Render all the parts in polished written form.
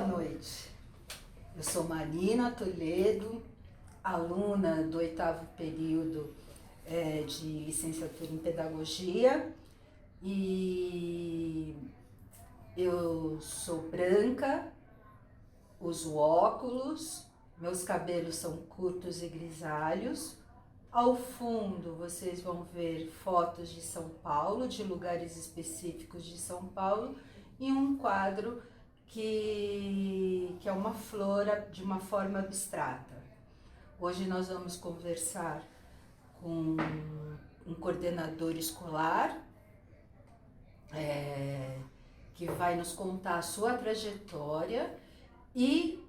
noite. Eu sou Marina Toledo, aluna do 8º período de licenciatura em Pedagogia, e eu sou branca, uso óculos, meus cabelos são curtos e grisalhos. Ao fundo vocês vão ver fotos de São Paulo, de lugares específicos de São Paulo, e um quadro que é uma flor de uma forma abstrata. Hoje nós vamos conversar com um coordenador escolar que vai nos contar a sua trajetória e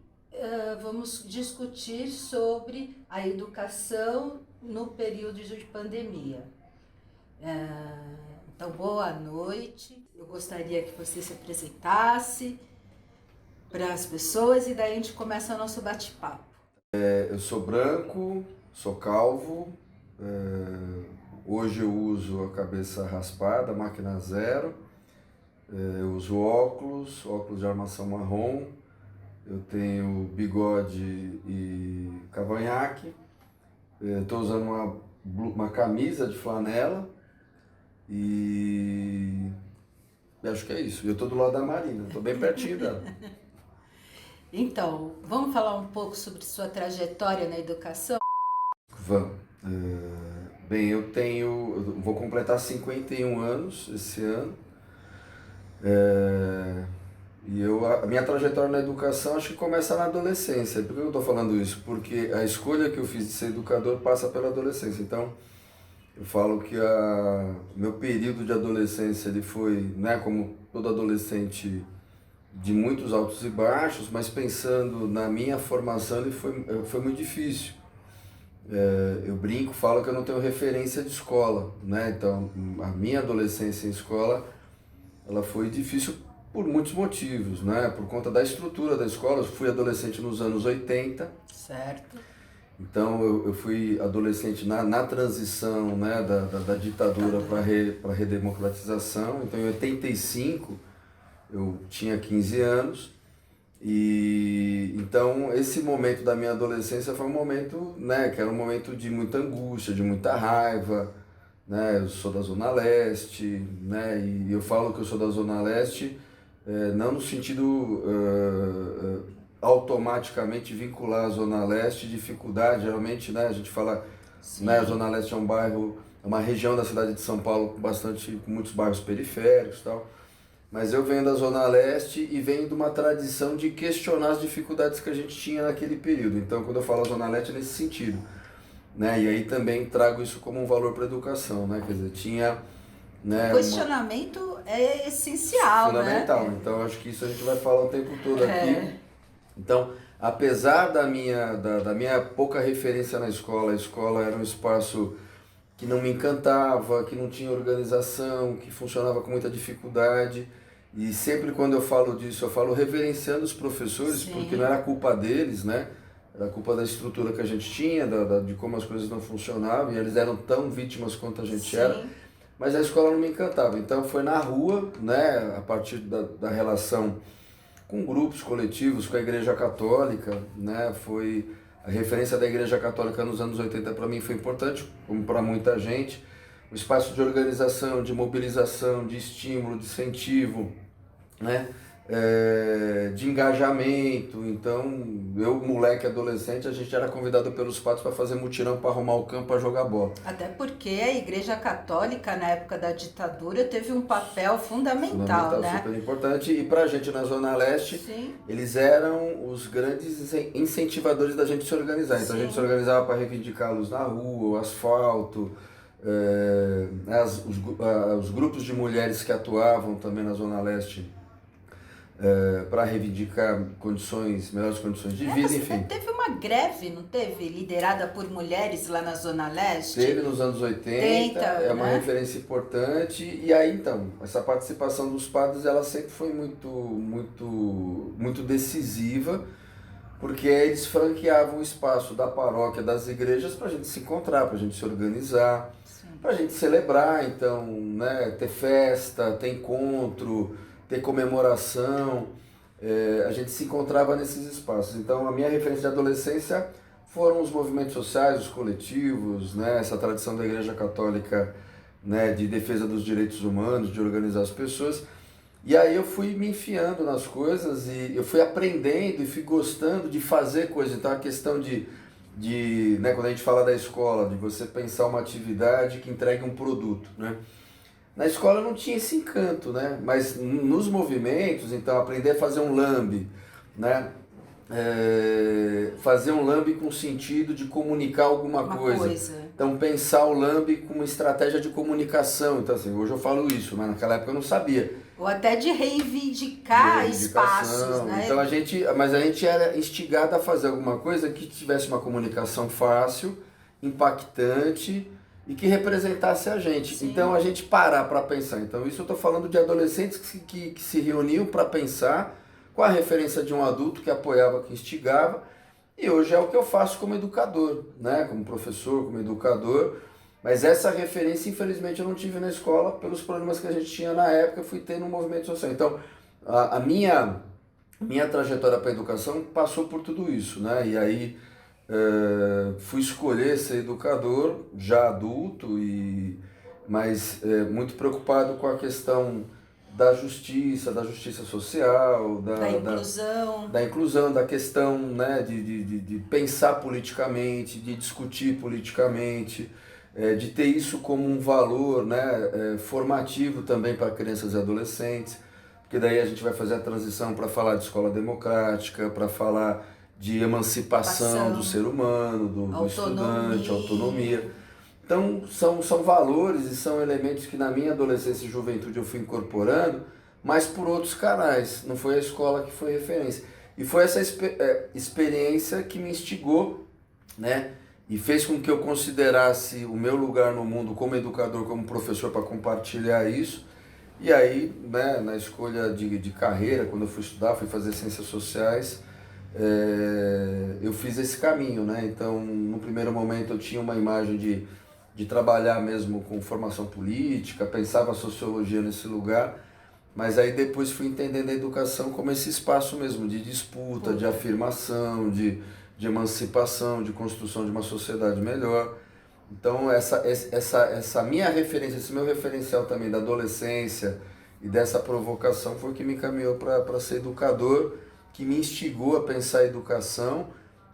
vamos discutir sobre a educação no período de pandemia. Então, boa noite. Eu gostaria que você se apresentasse para as pessoas e daí a gente começa o nosso bate-papo. Eu sou branco, sou calvo, hoje eu uso a cabeça raspada, máquina zero, eu uso óculos de armação marrom, eu tenho bigode e cavanhaque, estou usando uma camisa de flanela e acho que é isso. Eu estou do lado da Marina, estou bem pertinho dela. Então, vamos falar um pouco sobre sua trajetória na educação? Vamos. Bem, eu vou completar 51 anos esse ano. E a minha trajetória na educação acho que começa na adolescência. Por que eu estou falando isso? Porque a escolha que eu fiz de ser educador passa pela adolescência. Então, eu falo que o meu período de adolescência ele foi, né, como todo adolescente, de muitos altos e baixos, mas pensando na minha formação ele foi muito difícil. Eu brinco, falo que eu não tenho referência de escola, né? Então, a minha adolescência em escola ela foi difícil por muitos motivos, né? Por conta da estrutura da escola. Eu fui adolescente nos anos 80. Certo. Então eu fui adolescente na transição, né, da ditadura para a redemocratização. Então em 85 eu tinha 15 anos e então esse momento da minha adolescência foi um momento, né, que era um momento de muita angústia, de muita raiva, né? Eu sou da Zona Leste, né, e eu falo que eu sou da Zona Leste não no sentido automaticamente vincular a Zona Leste dificuldade. Geralmente, né, a gente fala, né, a Zona Leste é um bairro, é uma região da cidade de São Paulo com muitos bairros periféricos e tal. Mas eu venho da Zona Leste e venho de uma tradição de questionar as dificuldades que a gente tinha naquele período. Então, quando eu falo Zona Leste, é nesse sentido, né? E aí também trago isso como um valor para a educação, né? Quer dizer, tinha, né, o questionamento é essencial, fundamental, né? Então, acho que isso a gente vai falar o tempo todo aqui. Então, apesar da minha pouca referência na escola, a escola era um espaço que não me encantava, que não tinha organização, que funcionava com muita dificuldade. E sempre quando eu falo disso, eu falo reverenciando os professores, Sim. Porque não era culpa deles, né? Era culpa da estrutura que a gente tinha, de como as coisas não funcionavam, e eles eram tão vítimas quanto a gente Sim. era. Mas a escola não me encantava. Então foi na rua, né, a partir da relação com grupos coletivos, com a Igreja Católica, né? Foi a referência da Igreja Católica nos anos 80 para mim foi importante, como para muita gente. O espaço de organização, de mobilização, de estímulo, de incentivo, né? De engajamento. Então, eu, moleque, adolescente, a gente era convidado pelos padres para fazer mutirão, para arrumar o campo, para jogar bola. Até porque a Igreja Católica, na época da ditadura, teve um papel fundamental, né? Super importante. E pra gente na Zona Leste, Sim. Eles eram os grandes incentivadores da gente se organizar. Então, Sim. a gente se organizava para reivindicar a luz na rua, o asfalto, os grupos de mulheres que atuavam também na Zona Leste para reivindicar melhores condições de vida, enfim. Teve uma greve, não teve? Liderada por mulheres lá na Zona Leste? Teve nos anos 80, é uma referência importante. E aí, então, essa participação dos padres, ela sempre foi muito decisiva, porque eles franqueavam o espaço da paróquia, das igrejas, para a gente se encontrar, para a gente se organizar, para a gente celebrar, então, né, ter festa, ter encontro, ter comemoração. a gente se encontrava nesses espaços. Então, a minha referência de adolescência foram os movimentos sociais, os coletivos, né, essa tradição da Igreja Católica, né, de defesa dos direitos humanos, de organizar as pessoas. E aí eu fui me enfiando nas coisas e eu fui aprendendo e fui gostando de fazer coisas. Então a questão né, quando a gente fala da escola, de você pensar uma atividade que entregue um produto, né? Na escola não tinha esse encanto, né? Mas nos movimentos, então aprender a fazer um lambe, né? Fazer um lambe com sentido de comunicar alguma coisa. Então pensar o lambe como estratégia de comunicação. Então assim, hoje eu falo isso, mas naquela época eu não sabia. Ou até de reivindicar espaços, né? Então a gente era instigado a fazer alguma coisa que tivesse uma comunicação fácil, impactante e que representasse a gente. Sim. Então a gente parar para pensar. Então isso eu estou falando de adolescentes que se reuniam para pensar com a referência de um adulto que apoiava, que instigava. E hoje é o que eu faço como educador, né? Como professor, como educador. Mas essa referência, infelizmente, eu não tive na escola pelos problemas que a gente tinha na época, eu fui ter no movimento social. Então, a minha trajetória para a educação passou por tudo isso, né? E aí fui escolher ser educador, já adulto, mas muito preocupado com a questão da justiça social, da inclusão, da questão, né, de pensar politicamente, de discutir politicamente, de ter isso como um valor, né, formativo também para crianças e adolescentes, porque daí a gente vai fazer a transição para falar de escola democrática, para falar de emancipação do ser humano, do estudante, autonomia. Então são valores e são elementos que na minha adolescência e juventude eu fui incorporando, mas por outros canais, não foi a escola que foi referência. E foi essa experiência que me instigou, né? E fez com que eu considerasse o meu lugar no mundo como educador, como professor, para compartilhar isso. E aí, né, na escolha de carreira, quando eu fui estudar, fui fazer ciências sociais, eu fiz esse caminho, né? Então, no primeiro momento eu tinha uma imagem de trabalhar mesmo com formação política, pensava a sociologia nesse lugar, mas aí depois fui entendendo a educação como esse espaço mesmo de disputa, de afirmação, de emancipação, de construção de uma sociedade melhor. Então essa minha referência, esse meu referencial também da adolescência e dessa provocação foi o que me encaminhou para ser educador, que me instigou a pensar a educação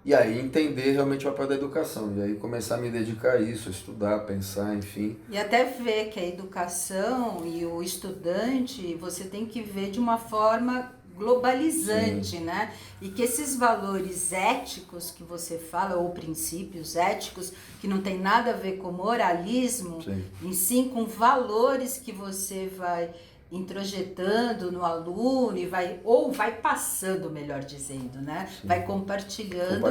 e aí entender realmente o papel da educação. E aí começar a me dedicar a isso, a estudar, pensar, enfim. E até ver que a educação e o estudante, você tem que ver de uma forma globalizante, sim, né? E que esses valores éticos que você fala, ou princípios éticos, que não tem nada a ver com moralismo, sim, em sim com valores que você vai introjetando no aluno e vai passando, melhor dizendo, né? Sim. Vai compartilhando,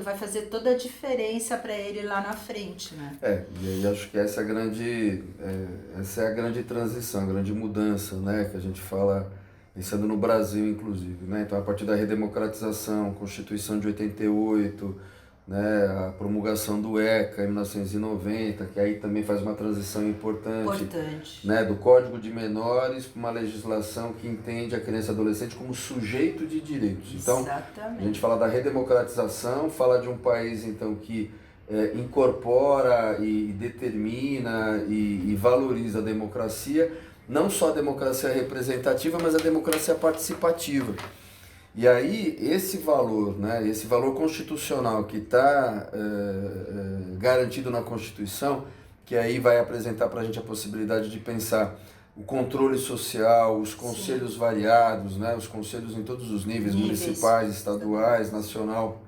vai fazer toda a diferença para ele lá na frente, né? E aí acho que essa é a grande transição, a grande mudança, né? Que a gente fala, pensando no Brasil, inclusive, né? Então, a partir da redemocratização, Constituição de 88, né? A promulgação do ECA em 1990, que aí também faz uma transição importante. Né? Do Código de Menores para uma legislação que entende a criança e adolescente como sujeito de direitos. Então, exatamente, a gente fala da redemocratização, fala de um país então que incorpora e determina e valoriza a democracia, não só a democracia representativa, mas a democracia participativa. E aí, esse valor, né, esse valor constitucional que está garantido na Constituição, que aí vai apresentar para a gente a possibilidade de pensar o controle social, os conselhos, sim, variados, né, os conselhos em todos os níveis, municipais, estaduais, nacional,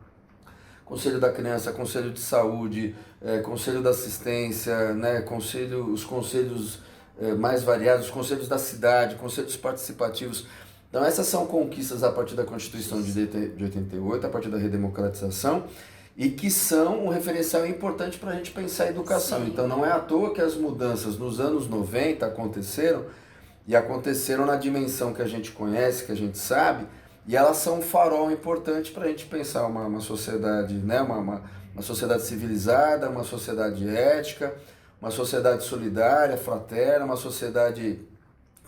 Conselho da Criança, Conselho de Saúde, Conselho da Assistência, né, os conselhos mais variados, os conselhos da cidade, conselhos participativos. Então essas são conquistas a partir da Constituição de 88, a partir da redemocratização, e que são um referencial importante para a gente pensar a educação. Sim. Então não é à toa que as mudanças nos anos 90 aconteceram, e aconteceram na dimensão que a gente conhece, que a gente sabe, e elas são um farol importante para a gente pensar uma sociedade, né? uma sociedade civilizada, uma sociedade ética, uma sociedade solidária, fraterna, uma sociedade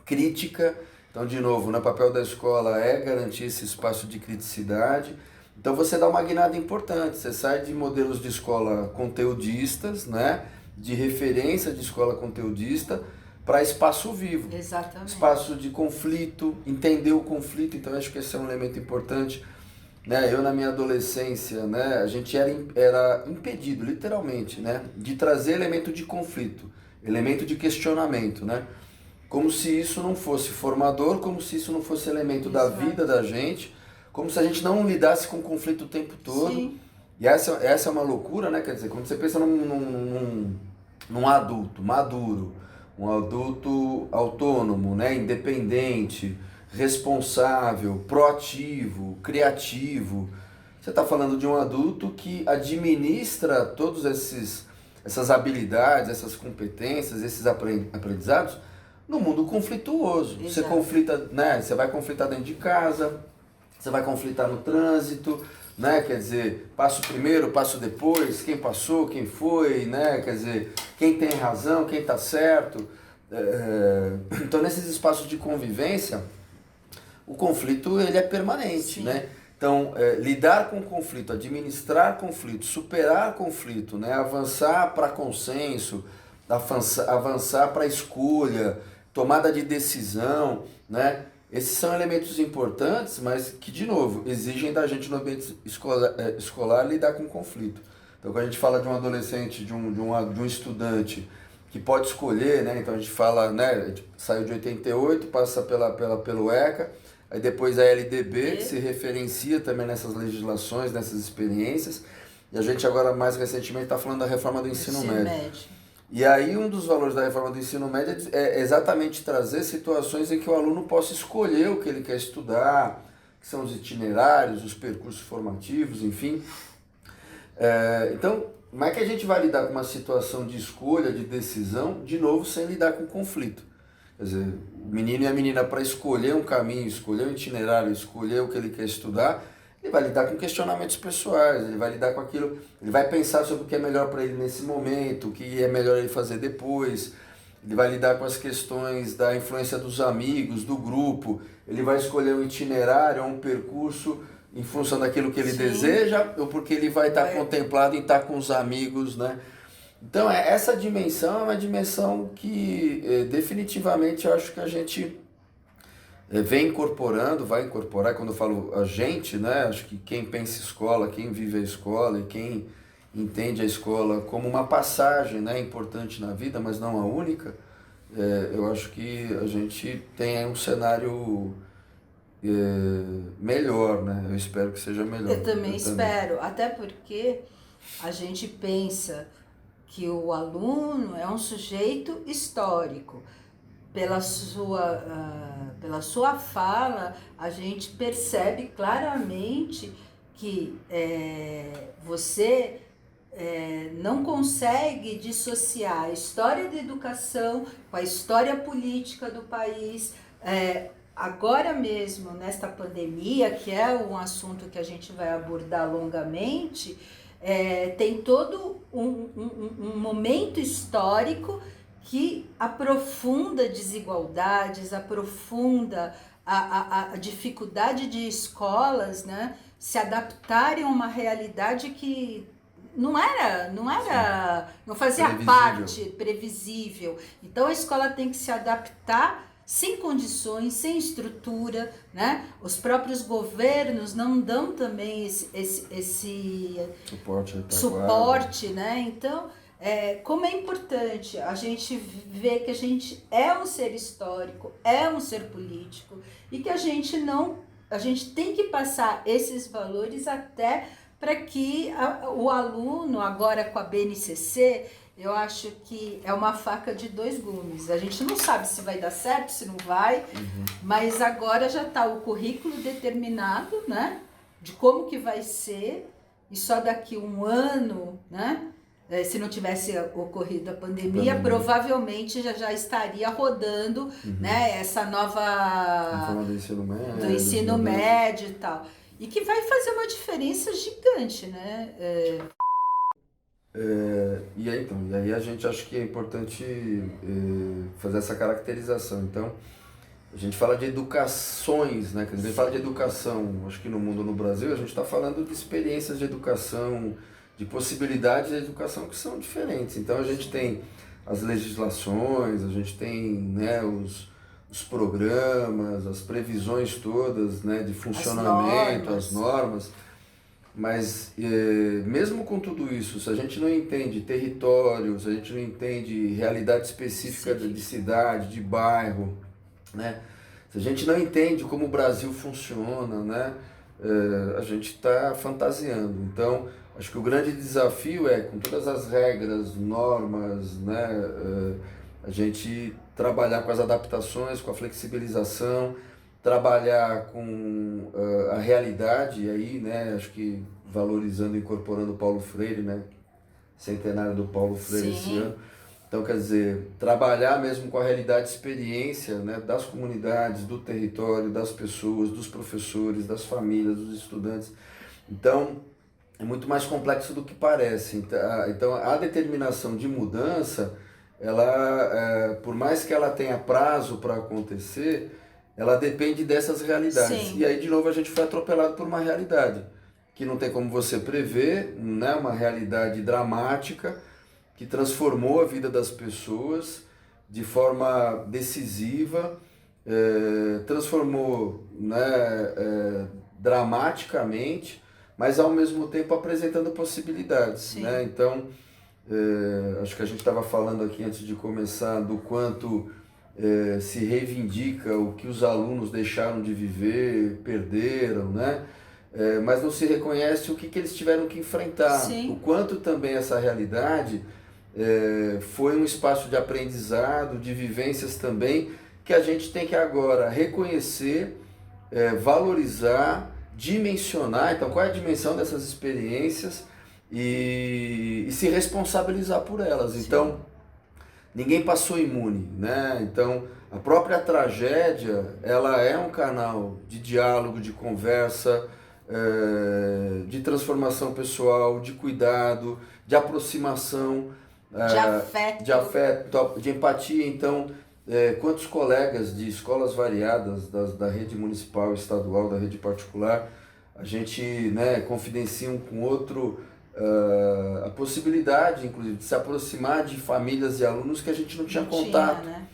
crítica. Então Então, de novo, né, o papel da escola é garantir esse espaço de criticidade. Então, você dá uma guinada importante. Você sai de modelos de escola conteudistas, né, de referência de escola conteudista, para espaço vivo. Exatamente. Espaço de conflito, entender o conflito. Então, acho que esse é um elemento importante. Né, eu na minha adolescência, né, a gente era impedido, literalmente, né, de trazer elemento de conflito, elemento de questionamento, né, como se isso não fosse formador, como se isso não fosse elemento da vida da gente, como se a gente não lidasse com conflito o tempo todo. Sim. E essa é uma loucura, né, quer dizer, quando você pensa num adulto maduro, um adulto autônomo, né, independente, responsável, proativo, criativo. Você está falando de um adulto que administra todos essas habilidades, essas competências, esses aprendizados no mundo conflituoso. Exato. Você conflita, né? Você vai conflitar dentro de casa, você vai conflitar no trânsito, né? Quer dizer, passo primeiro, passo depois, quem passou, quem foi, né? Quer dizer, quem tem razão, quem está certo. Então, nesses espaços de convivência, o conflito ele é permanente, né? Então, lidar com o conflito, administrar conflito, superar conflito, né? Avançar para consenso, avançar para escolha, tomada de decisão, né? Esses são elementos importantes, mas que, de novo, exigem da gente no ambiente escolar lidar com conflito. Então, quando a gente fala de um adolescente, de um estudante que pode escolher, né? Então a gente fala, né? A gente saiu de 88, passa pelo ECA, aí depois a LDB, que se referencia também nessas legislações, nessas experiências, e a gente agora mais recentemente está falando da reforma do ensino médio. E aí um dos valores da reforma do ensino médio é exatamente trazer situações em que o aluno possa escolher o que ele quer estudar, que são os itinerários, os percursos formativos, enfim. Então, como é que a gente vai lidar com uma situação de escolha, de decisão, de novo, sem lidar com conflito? Quer dizer, o menino e a menina, para escolher um caminho, escolher um itinerário, escolher o que ele quer estudar, ele vai lidar com questionamentos pessoais, ele vai lidar com aquilo, ele vai pensar sobre o que é melhor para ele nesse momento, o que é melhor ele fazer depois, ele vai lidar com as questões da influência dos amigos, do grupo, ele vai escolher um itinerário, um percurso em função daquilo que ele deseja, ou porque ele vai estar contemplado em estar com os amigos, né? Então, essa dimensão é uma dimensão que definitivamente eu acho que a gente vem incorporando, vai incorporar. Quando eu falo a gente, né? Acho que quem pensa escola, quem vive a escola e quem entende a escola como uma passagem, né, importante na vida, mas não a única, eu acho que a gente tem um cenário melhor, né? Eu espero que seja melhor. Eu também espero, até porque a gente pensa que o aluno é um sujeito histórico. Pela sua fala, a gente percebe claramente que você não consegue dissociar a história da educação com a história política do país. Agora mesmo, nesta pandemia, que é um assunto que a gente vai abordar longamente, tem todo um momento histórico que aprofunda desigualdades, aprofunda a dificuldade de escolas, né, se adaptarem a uma realidade que não fazia parte previsível. Então a escola tem que se adaptar sem condições, sem estrutura, né? Os próprios governos não dão também esse suporte, né? Então, como é importante a gente ver que a gente é um ser histórico, é um ser político, e que a gente tem que passar esses valores até para que o aluno, agora com a BNCC, eu acho que é uma faca de dois gumes. A gente não sabe se vai dar certo, se não vai, mas agora já está o currículo determinado, né, de como que vai ser, e só daqui um ano, né, se não tivesse ocorrido a pandemia, provavelmente já estaria rodando, né, essa nova do ensino médio e tal. E que vai fazer uma diferença gigante, né? E aí a gente acha que é importante fazer essa caracterização. Então, A gente fala de educações, né? Quer dizer, a gente fala de educação, acho que no mundo, no Brasil, a gente está falando de experiências de educação, de possibilidades de educação que são diferentes. Então a gente tem as legislações, a gente tem, né, os programas, as previsões todas, né, de funcionamento, as normas. Mas mesmo com tudo isso, se a gente não entende território, se a gente não entende realidade específica de cidade, de bairro, né? Se a gente não entende como o Brasil funciona, né? A gente está fantasiando. Então, acho que o grande desafio é, com todas as regras, normas, né? A gente trabalhar com as adaptações, com a flexibilização, trabalhar com a realidade, e aí, né, acho que valorizando, incorporando o Paulo Freire, né, centenário do Paulo Freire esse ano. Então, quer dizer, trabalhar mesmo com a realidade, experiência, né, das comunidades, do território, das pessoas, dos professores, das famílias, dos estudantes. Então, é muito mais complexo do que parece. Então, a determinação de mudança, ela, por mais que ela tenha prazo para acontecer, ela depende dessas realidades. Sim. E aí, de novo, a gente foi atropelado por uma realidade que não tem como você prever, né? Uma realidade dramática que transformou a vida das pessoas de forma decisiva, transformou, né, dramaticamente, mas ao mesmo tempo apresentando possibilidades. Né? Então, acho que a gente estava falando aqui antes de começar do quanto se reivindica o que os alunos deixaram de viver, perderam, né? Mas não se reconhece o que eles tiveram que enfrentar. Sim. O quanto também essa realidade foi um espaço de aprendizado, de vivências também, que a gente tem que agora reconhecer, valorizar, dimensionar. Então, qual é a dimensão dessas experiências e se responsabilizar por elas. Sim. Então, ninguém passou imune, né? Então, a própria tragédia, ela é um canal de diálogo, de conversa, de transformação pessoal, de cuidado, de aproximação, de afeto, de empatia. Então, quantos colegas de escolas variadas, da rede municipal, estadual, da rede particular, a gente, né, confidencia um com o outro a possibilidade, inclusive, de se aproximar de famílias e alunos que a gente não tinha contato. Né?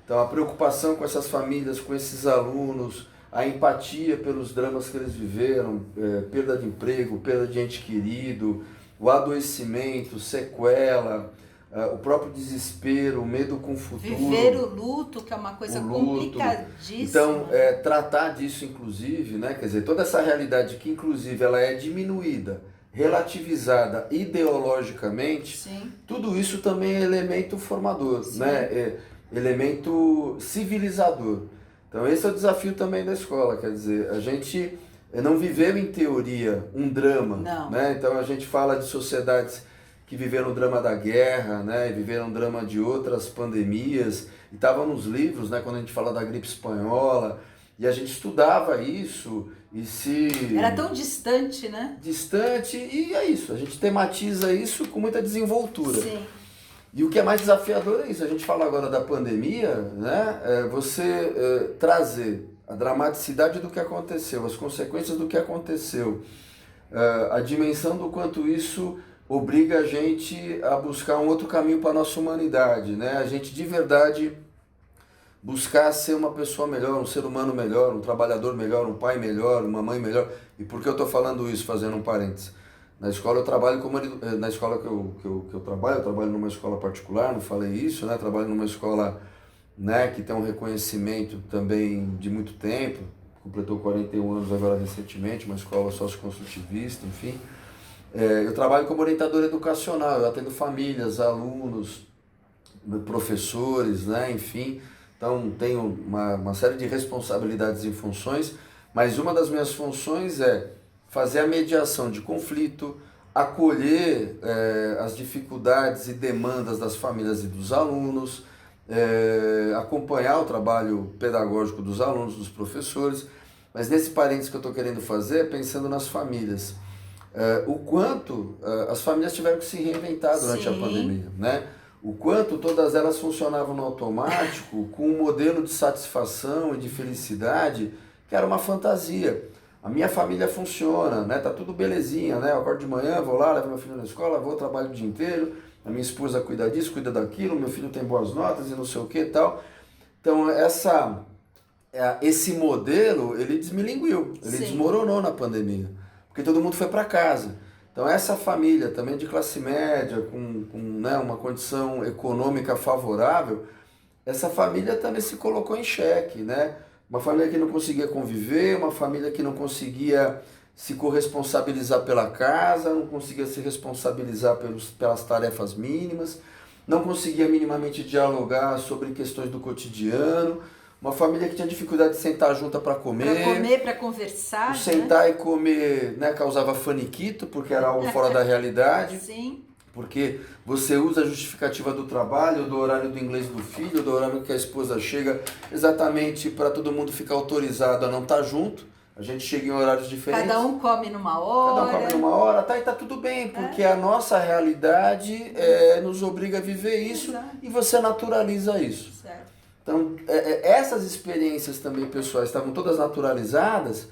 Então, a preocupação com essas famílias, com esses alunos, a empatia pelos dramas que eles viveram, perda de emprego, perda de ente querido, o adoecimento, sequela, o próprio desespero, o medo com o futuro. Viver o luto, que é uma coisa complicadíssima. Então, tratar disso, inclusive, né, quer dizer, toda essa realidade que, inclusive, ela é diminuída, relativizada ideologicamente, Sim. Tudo isso também é elemento formador, né? Elemento civilizador. Então esse é o desafio também da escola, quer dizer, a gente não viveu em teoria um drama, né? Então a gente fala de sociedades que viveram o drama da guerra, né? E viveram o drama de outras pandemias, e estavam nos livros, né? Quando a gente fala da gripe espanhola, e a gente estudava isso e se... Era tão distante, né? Distante, e é isso, a gente tematiza isso com muita desenvoltura. Sim. E o que é mais desafiador é isso, a gente fala agora da pandemia, né? Você trazer a dramaticidade do que aconteceu, as consequências do que aconteceu, a dimensão do quanto isso obriga a gente a buscar um outro caminho para a nossa humanidade, né? A gente de verdade buscar ser uma pessoa melhor, um ser humano melhor, um trabalhador melhor, um pai melhor, uma mãe melhor. E por que eu estou falando isso, fazendo um parênteses? Na escola eu trabalho na escola que eu trabalho numa escola particular, não falei isso, né? Trabalho numa escola, né, que tem um reconhecimento também de muito tempo, completou 41 anos agora recentemente, uma escola socioconstrutivista, enfim. Eu trabalho como orientador educacional, eu atendo famílias, alunos, professores, né, enfim. Então tenho uma série de responsabilidades e funções, mas uma das minhas funções é fazer a mediação de conflito, acolher as dificuldades e demandas das famílias e dos alunos, acompanhar o trabalho pedagógico dos alunos, dos professores, mas nesse parênteses que eu estou querendo fazer é pensando nas famílias. O quanto as famílias tiveram que se reinventar durante a pandemia, né? o quanto todas elas funcionavam no automático, com um modelo de satisfação e de felicidade que era uma fantasia. A minha família funciona, né? Tá tudo belezinha, né? Eu acordo de manhã, vou lá, levo meu filho na escola, vou, trabalho o dia inteiro, a minha esposa cuida disso, cuida daquilo, meu filho tem boas notas e não sei o que e tal. Então, esse modelo, ele desmilinguiu, ele Sim. desmoronou na pandemia, porque todo mundo foi para casa. Então, essa família também de classe média, com né, uma condição econômica favorável, essa família também se colocou em xeque, né? Uma família que não conseguia conviver, uma família que não conseguia se corresponsabilizar pela casa, não conseguia se responsabilizar pelas tarefas mínimas, não conseguia minimamente dialogar sobre questões do cotidiano, uma família que tinha dificuldade de sentar junta para comer, para conversar, o sentar e comer, né, causava faniquito, porque era algo fora da realidade. Sim. Porque você usa a justificativa do trabalho, do horário do inglês do filho, do horário que a esposa chega, exatamente para todo mundo ficar autorizado a não estar junto. A gente chega em horários diferentes. Cada um come numa hora. Cada um come numa hora, tá, e tá tudo bem, porque a nossa realidade nos obriga a viver isso. Exato. E você naturaliza isso. Certo. Então, essas experiências também pessoais estavam todas naturalizadas,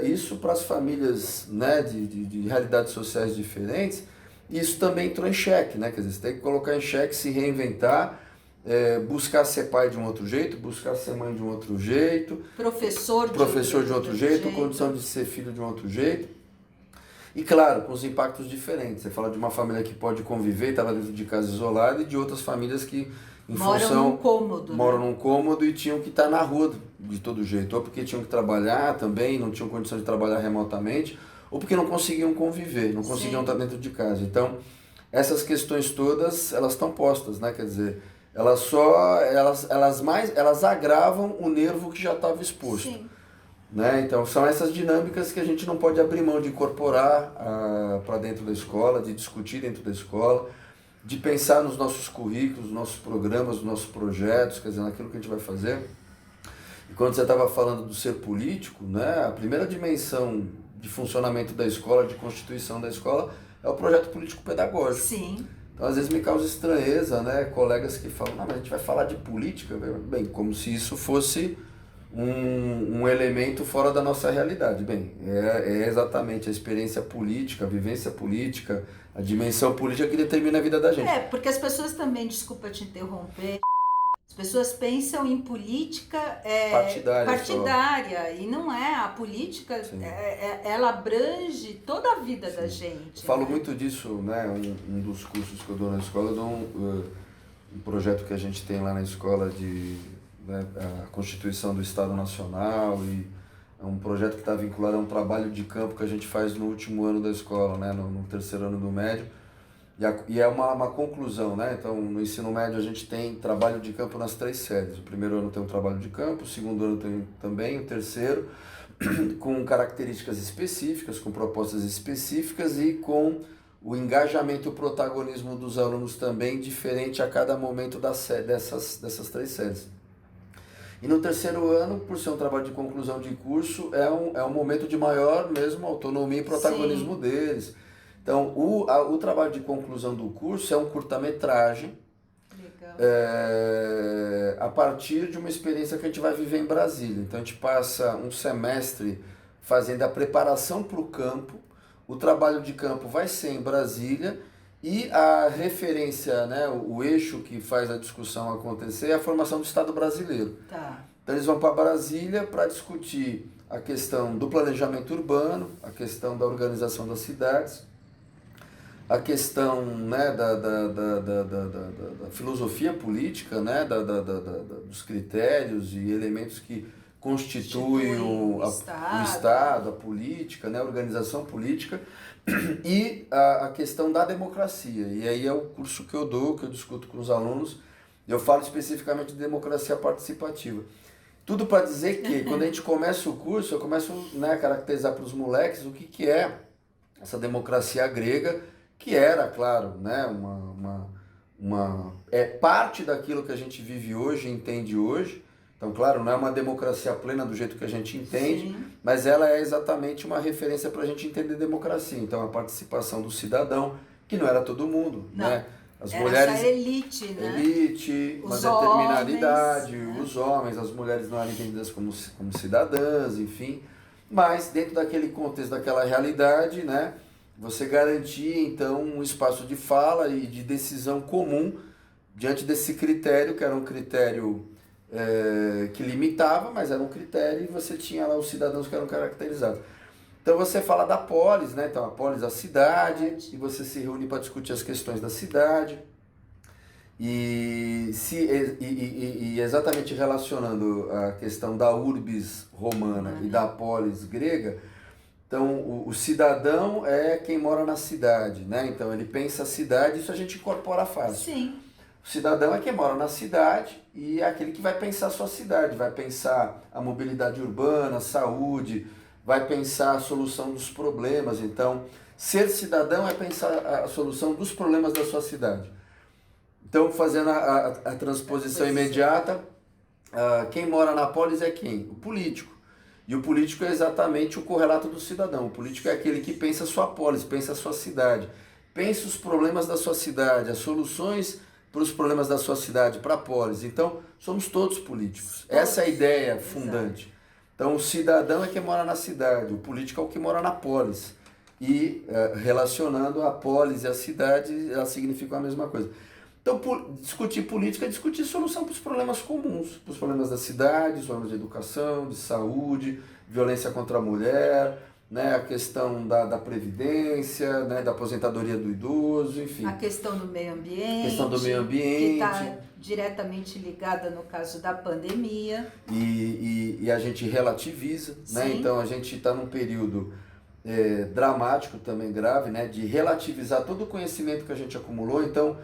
isso para as famílias, né, de realidades sociais diferentes. Isso também entrou em xeque, né? Quer dizer, você tem que colocar em xeque, se reinventar, buscar ser pai de um outro jeito, buscar ser mãe de um outro jeito, professor de outro jeito, condição de ser filho de um outro jeito. E claro, com os impactos diferentes. Você fala de uma família que pode conviver, estava dentro de casa isolada, e de outras famílias que, em função, moram num cômodo e tinham que estar na rua de todo jeito, ou porque tinham que trabalhar também, não tinham condição de trabalhar remotamente, ou porque não conseguiam conviver, não conseguiam estar dentro de casa. Então, essas questões todas, elas estão postas, né? Quer dizer, elas agravam o nervo que já estava exposto. Sim. Né? Então, são essas dinâmicas que a gente não pode abrir mão de incorporar para dentro da escola, de discutir dentro da escola, de pensar nos nossos currículos, nos nossos programas, nos nossos projetos, quer dizer, naquilo que a gente vai fazer. E quando você estava falando do ser político, né, a primeira dimensão de funcionamento da escola, de constituição da escola, é o projeto político-pedagógico. Sim. Então, às vezes me causa estranheza, né, colegas que falam, não, mas a gente vai falar de política, bem, como se isso fosse um elemento fora da nossa realidade. Bem, é exatamente a experiência política, a vivência política, a dimensão política que determina a vida da gente. Porque as pessoas também, desculpa te interromper, as pessoas pensam em política partidária e não é. A política, ela abrange toda a vida da gente. Eu falo muito disso, né? Um dos cursos que eu dou na escola, eu dou um projeto que a gente tem lá na escola a Constituição do Estado Nacional, e é um projeto que está vinculado a um trabalho de campo que a gente faz no último ano da escola, né? No terceiro ano do médio. E é uma conclusão, né? Então, no ensino médio a gente tem trabalho de campo nas 3 séries. O primeiro ano tem um trabalho de campo, o segundo ano tem também, o terceiro, com características específicas, com propostas específicas e com o engajamento e o protagonismo dos alunos também diferente a cada momento dessas 3 séries. E no terceiro ano, por ser um trabalho de conclusão de curso, é um momento de maior mesmo autonomia e protagonismo deles. Então, o trabalho de conclusão do curso é um curta-metragem a partir de uma experiência que a gente vai viver em Brasília. Então, a gente passa um semestre fazendo a preparação para o campo, o trabalho de campo vai ser em Brasília e a referência, né, o eixo que faz a discussão acontecer é a formação do Estado brasileiro. Tá. Então, eles vão para Brasília para discutir a questão do planejamento urbano, a questão da organização das cidades, a questão, né, da filosofia política, né, dos critérios e elementos que constituem o Estado, a política, né, a organização política, e a questão da democracia. E aí é o curso que eu dou, que eu discuto com os alunos, eu falo especificamente de democracia participativa. Tudo para dizer que, quando a gente começa o curso, eu começo, né, a caracterizar para os moleques o que é essa democracia grega, que era, claro, né, parte daquilo que a gente vive hoje, entende hoje. Então, claro, não é uma democracia plena do jeito que a gente entende, sim, mas ela é exatamente uma referência para a gente entender democracia. Então, a participação do cidadão, que não era todo mundo, né? As Era mulheres, essa elite, né? elite, uma Os determinada homens, idade, né? os homens, as mulheres não eram entendidas como cidadãs, enfim. Mas dentro daquele contexto, daquela realidade, né, você garantia então um espaço de fala e de decisão comum diante desse critério, que era um critério que limitava, mas era um critério e você tinha lá os cidadãos que eram caracterizados. Então você fala da polis, né? Então a polis é a cidade, e você se reúne para discutir as questões da cidade. E exatamente relacionando a questão da urbis romana e da polis grega, então o cidadão é quem mora na cidade, né? Então ele pensa a cidade, isso a gente incorpora fácil. Sim. O cidadão é quem mora na cidade e é aquele que vai pensar a sua cidade, vai pensar a mobilidade urbana, a saúde, vai pensar a solução dos problemas. Então, ser cidadão é pensar a solução dos problemas da sua cidade. Então, fazendo a transposição imediata, quem mora na polis é quem? O político. E o político é exatamente o correlato do cidadão. O político é aquele que pensa a sua polis, pensa a sua cidade, pensa os problemas da sua cidade, as soluções para os problemas da sua cidade, para a polis. Então, somos todos políticos. Essa é a ideia fundante. Então, o cidadão é quem mora na cidade, o político é o que mora na polis. E relacionando a polis e a cidade, elas significam a mesma coisa. Então, discutir política é discutir solução para os problemas comuns, para os problemas da cidade, os problemas de educação, de saúde, violência contra a mulher, né, a questão da previdência, né, da aposentadoria do idoso, enfim. A questão do meio ambiente. Questão do meio ambiente. Que está diretamente ligada no caso da pandemia. E a gente relativiza, né? Então a gente está num período dramático também, grave, né, de relativizar todo o conhecimento que a gente acumulou. Então,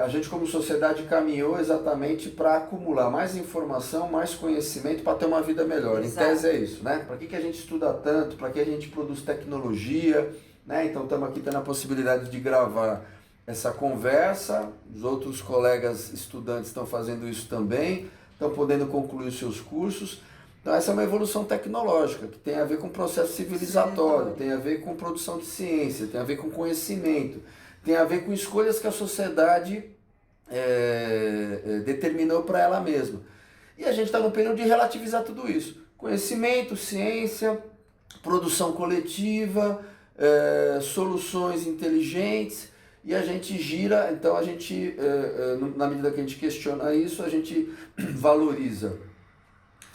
a gente como sociedade caminhou exatamente para acumular mais informação, mais conhecimento para ter uma vida melhor. Exato. Em tese é isso, né? Para que a gente estuda tanto? Para que a gente produz tecnologia? Né? Então estamos aqui tendo a possibilidade de gravar essa conversa, os outros colegas estudantes estão fazendo isso também, estão podendo concluir os seus cursos. Então essa é uma evolução tecnológica que tem a ver com processo civilizatório, tem a ver com produção de ciência, tem a ver com conhecimento, tem a ver com escolhas que a sociedade determinou para ela mesma. E a gente está no período de relativizar tudo isso. Conhecimento, ciência, produção coletiva, soluções inteligentes, e a gente gira, então a gente, na medida que a gente questiona isso, a gente valoriza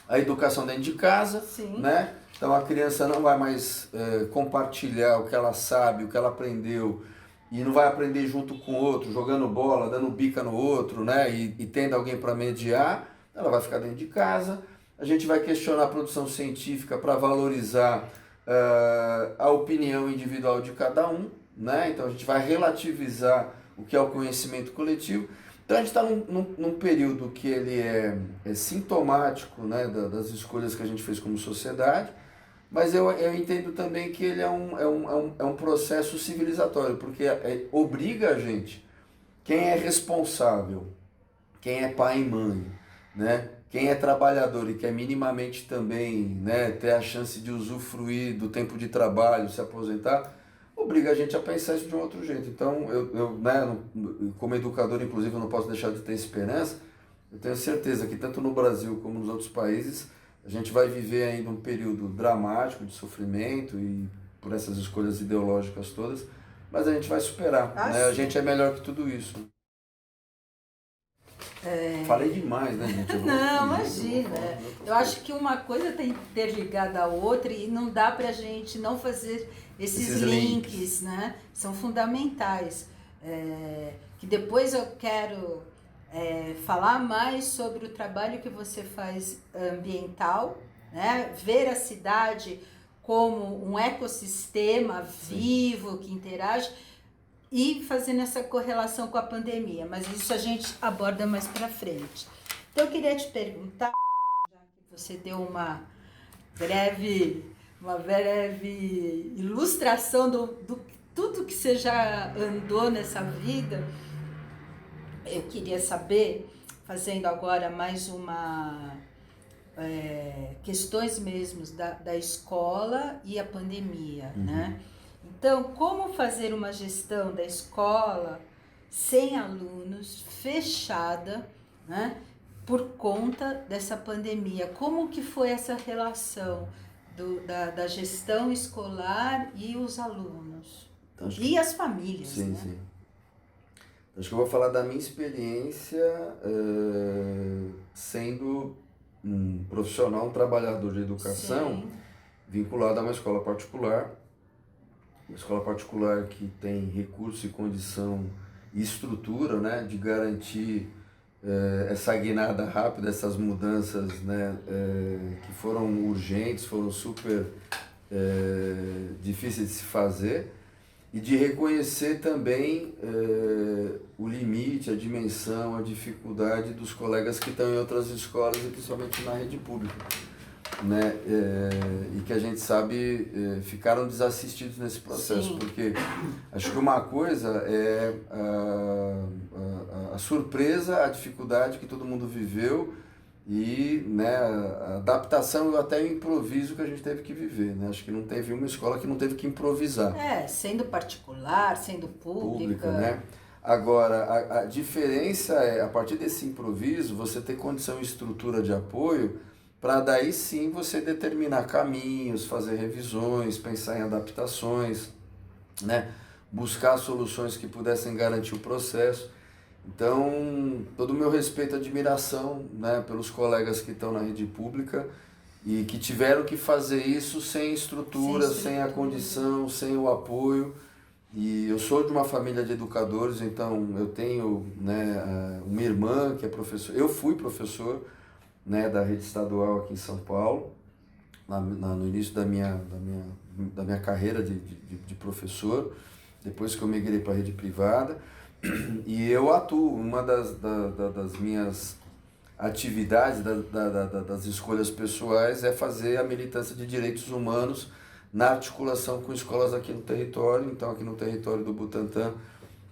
a educação dentro de casa, né? Então a criança não vai mais compartilhar o que ela sabe, o que ela aprendeu, e não vai aprender junto com o outro, jogando bola, dando bica no outro, né? E tendo alguém para mediar, ela vai ficar dentro de casa. A gente vai questionar a produção científica para valorizar a opinião individual de cada um, né? Então a gente vai relativizar o que é o conhecimento coletivo. Então a gente está num período que ele é sintomático, né, das escolhas que a gente fez como sociedade, mas eu entendo também que ele é um processo civilizatório, porque obriga a gente, quem é responsável, quem é pai e mãe, né, quem é trabalhador e quer minimamente também, né, ter a chance de usufruir do tempo de trabalho, se aposentar, obriga a gente a pensar isso de um outro jeito. Então, né, como educador, inclusive, eu não posso deixar de ter esperança. Eu tenho certeza que tanto no Brasil como nos outros países, a gente vai viver ainda um período dramático de sofrimento e por essas escolhas ideológicas todas, mas a gente vai superar, né? A gente é melhor que tudo isso. Falei demais, né, gente? Não, imagina. Eu acho que uma coisa tem que ter ligada à outra e não dá pra gente não fazer esses links, né? São fundamentais. Que depois eu quero falar mais sobre o trabalho que você faz ambiental, né? Ver a cidade como um ecossistema vivo que interage e fazendo essa correlação com a pandemia, mas isso a gente aborda mais para frente. Então eu queria te perguntar, já que você deu uma breve ilustração do tudo que você já andou nessa vida, eu queria saber, fazendo agora mais uma questões mesmo da escola e a pandemia, né? Então, como fazer uma gestão da escola sem alunos, fechada, né, por conta dessa pandemia. Como que foi essa relação da gestão escolar e os alunos? Então, E as famílias, sim, né? sim. Acho que eu vou falar da minha experiência sendo um profissional, um trabalhador de educação Sim, vinculado a uma escola particular que tem recurso e condição e estrutura, né, de garantir essa guinada rápida, essas mudanças, né, que foram urgentes, foram super difíceis de se fazer, e de reconhecer também o limite, a dimensão, a dificuldade dos colegas que estão em outras escolas e principalmente na rede pública, né? E que a gente sabe ficaram desassistidos nesse processo. Sim. Porque acho que uma coisa é a surpresa, a dificuldade que todo mundo viveu e, né, a adaptação e até o improviso que a gente teve que viver, né? Acho que não teve uma escola que não teve que improvisar. Sendo particular, sendo pública, né? Agora, a diferença é, a partir desse improviso, você ter condição e estrutura de apoio para daí sim você determinar caminhos, fazer revisões, pensar em adaptações, né? Buscar soluções que pudessem garantir o processo. Então, todo o meu respeito e admiração, né, pelos colegas que estão na rede pública e que tiveram que fazer isso sem estrutura, sem a condição, sem o apoio. E eu sou de uma família de educadores, então eu tenho, né, uma irmã que é professora. Eu fui professor, né, da rede estadual aqui em São Paulo, no início da minha carreira de professor, depois que eu migrei para a rede privada. E eu atuo, uma das minhas atividades, das escolhas pessoais é fazer a militância de direitos humanos na articulação com escolas aqui no território. Então, aqui no território do Butantã,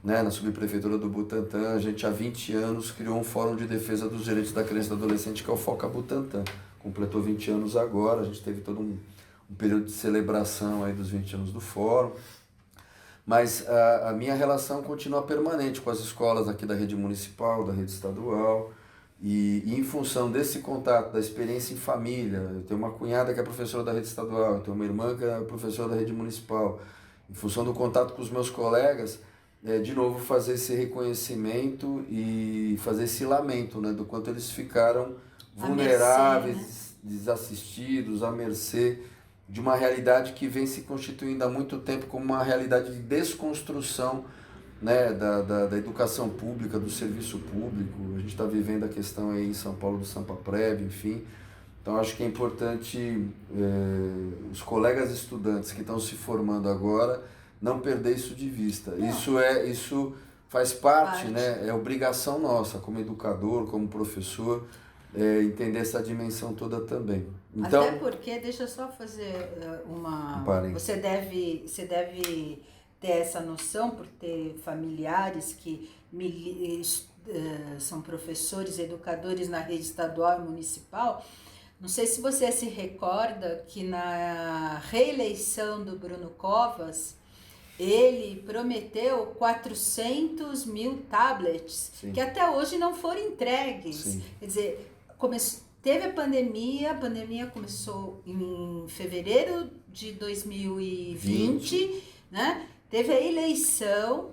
né, na subprefeitura do Butantã, a gente há 20 anos criou um Fórum de Defesa dos Direitos da Criança e do Adolescente, que é o Foca Butantã. Completou 20 anos agora, a gente teve todo um período de celebração aí dos 20 anos do Fórum. Mas a minha relação continua permanente com as escolas aqui da rede municipal, da rede estadual, e em função desse contato, da experiência em família. Eu tenho uma cunhada que é professora da rede estadual, eu tenho uma irmã que é professora da rede municipal. Em função do contato com os meus colegas, de novo fazer esse reconhecimento e fazer esse lamento, né, do quanto eles ficaram vulneráveis, mercê, né? Desassistidos, à mercê de uma realidade que vem se constituindo há muito tempo como uma realidade de desconstrução, né, da educação pública, do serviço público. A gente está vivendo a questão aí em São Paulo do Sampaprev, enfim. Então acho que é importante os colegas estudantes que estão se formando agora não perder isso de vista. Isso faz parte, né, é obrigação nossa como educador, como professor, entender essa dimensão toda também. Então, até porque, deixa eu só fazer uma... Você deve ter essa noção por ter familiares que são professores, educadores na rede estadual e municipal. Não sei se você se recorda que na reeleição do Bruno Covas, ele prometeu 400 mil tablets, sim, que até hoje não foram entregues. Sim. Quer dizer, teve a pandemia começou em fevereiro de 2020, né? Teve a eleição,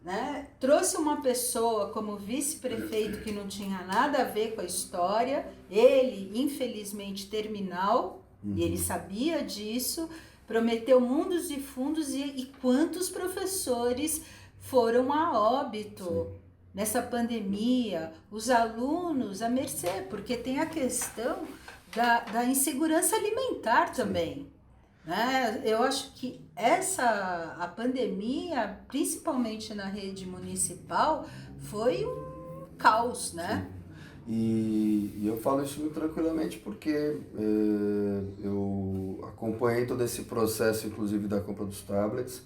né? Trouxe uma pessoa como vice-prefeito que não tinha nada a ver com a história, ele, infelizmente, terminal, e ele sabia disso, prometeu mundos e fundos, e quantos professores foram a óbito, sim, nessa pandemia, os alunos à mercê, porque tem a questão da insegurança alimentar também. Né? Eu acho que a pandemia, principalmente na rede municipal, foi um caos, né? E eu falo isso muito tranquilamente porque eu acompanhei todo esse processo, inclusive da compra dos tablets.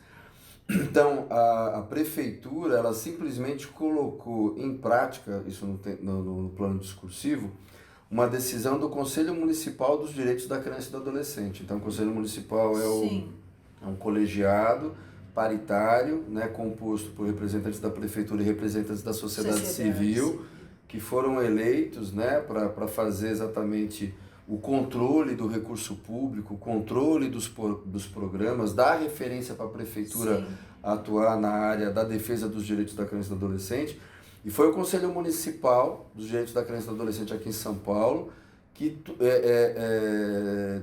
Então, a prefeitura, ela simplesmente colocou em prática, isso no plano discursivo, uma decisão do Conselho Municipal dos Direitos da Criança e do Adolescente. Então, o Conselho Municipal é um colegiado paritário, né, composto por representantes da prefeitura e representantes da sociedade civil, que foram eleitos, né, para fazer exatamente o controle do recurso público, o controle dos programas, dar referência para a prefeitura Sim. atuar na área da defesa dos direitos da criança e do adolescente. E foi o Conselho Municipal dos Direitos da Criança e do Adolescente aqui em São Paulo que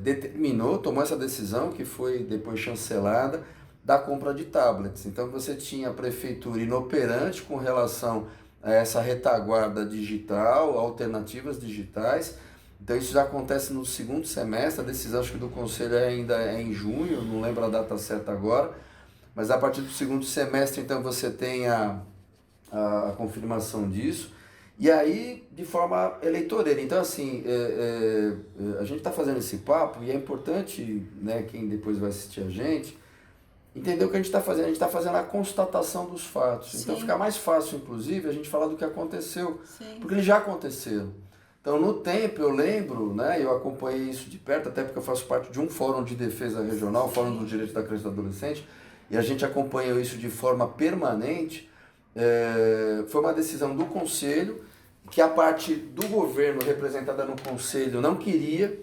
determinou, tomou essa decisão, que foi depois chancelada, da compra de tablets. Então você tinha a prefeitura inoperante com relação a essa retaguarda digital, alternativas digitais. Então isso já acontece no segundo semestre, a decisão acho que do Conselho ainda é em junho, não lembro a data certa agora, mas a partir do segundo semestre então você tem a confirmação disso, e aí de forma eleitoreira. Então assim, a gente está fazendo esse papo e é importante, né, quem depois vai assistir a gente, entender o que a gente está fazendo. A gente está fazendo a constatação dos fatos. Sim. Então fica mais fácil, inclusive, a gente falar do que aconteceu, Sim. porque eles já aconteceram. Então no tempo eu lembro, né, eu acompanhei isso de perto, até porque eu faço parte de um fórum de defesa regional, o Fórum dos Direitos da Criança e do Adolescente, e a gente acompanhou isso de forma permanente. Foi uma decisão do Conselho, que a parte do governo representada no Conselho não queria,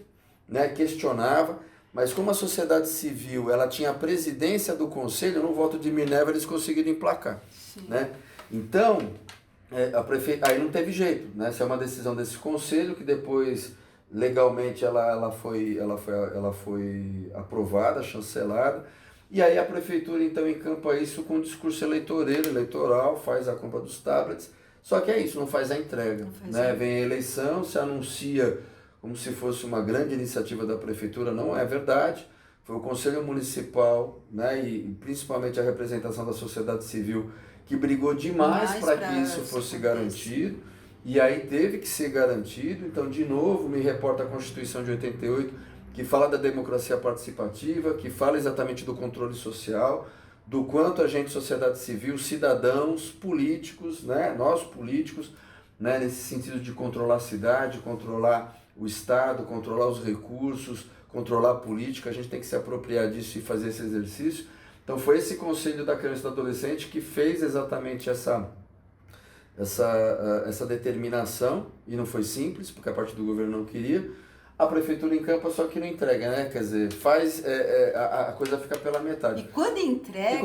né, questionava, mas como a sociedade civil ela tinha a presidência do Conselho, no voto de Minerva eles conseguiram emplacar. Né? Então, aí não teve jeito, né? Essa é uma decisão desse Conselho, que depois legalmente ela foi aprovada, chancelada, e aí a prefeitura então encampa isso com um discurso eleitoral, faz a compra dos tablets, só que é isso, não faz a entrega. Né? Vem a eleição, se anuncia como se fosse uma grande iniciativa da prefeitura, não é verdade. Foi o Conselho Municipal, né, e principalmente a representação da sociedade civil que brigou demais para que isso fosse garantido, e aí teve que ser garantido. Então, de novo, me reporta a Constituição de 88, que fala da democracia participativa, que fala exatamente do controle social, do quanto a gente, sociedade civil, cidadãos, políticos, né, nós políticos, né, nesse sentido de controlar a cidade, controlar o Estado, controlar os recursos, controlar a política, a gente tem que se apropriar disso e fazer esse exercício. Então foi esse Conselho da Criança e do Adolescente que fez exatamente essa determinação, e não foi simples, porque a parte do governo não queria. A prefeitura encampa, só que não entrega, né? Quer dizer, a coisa fica pela metade. E quando entrega,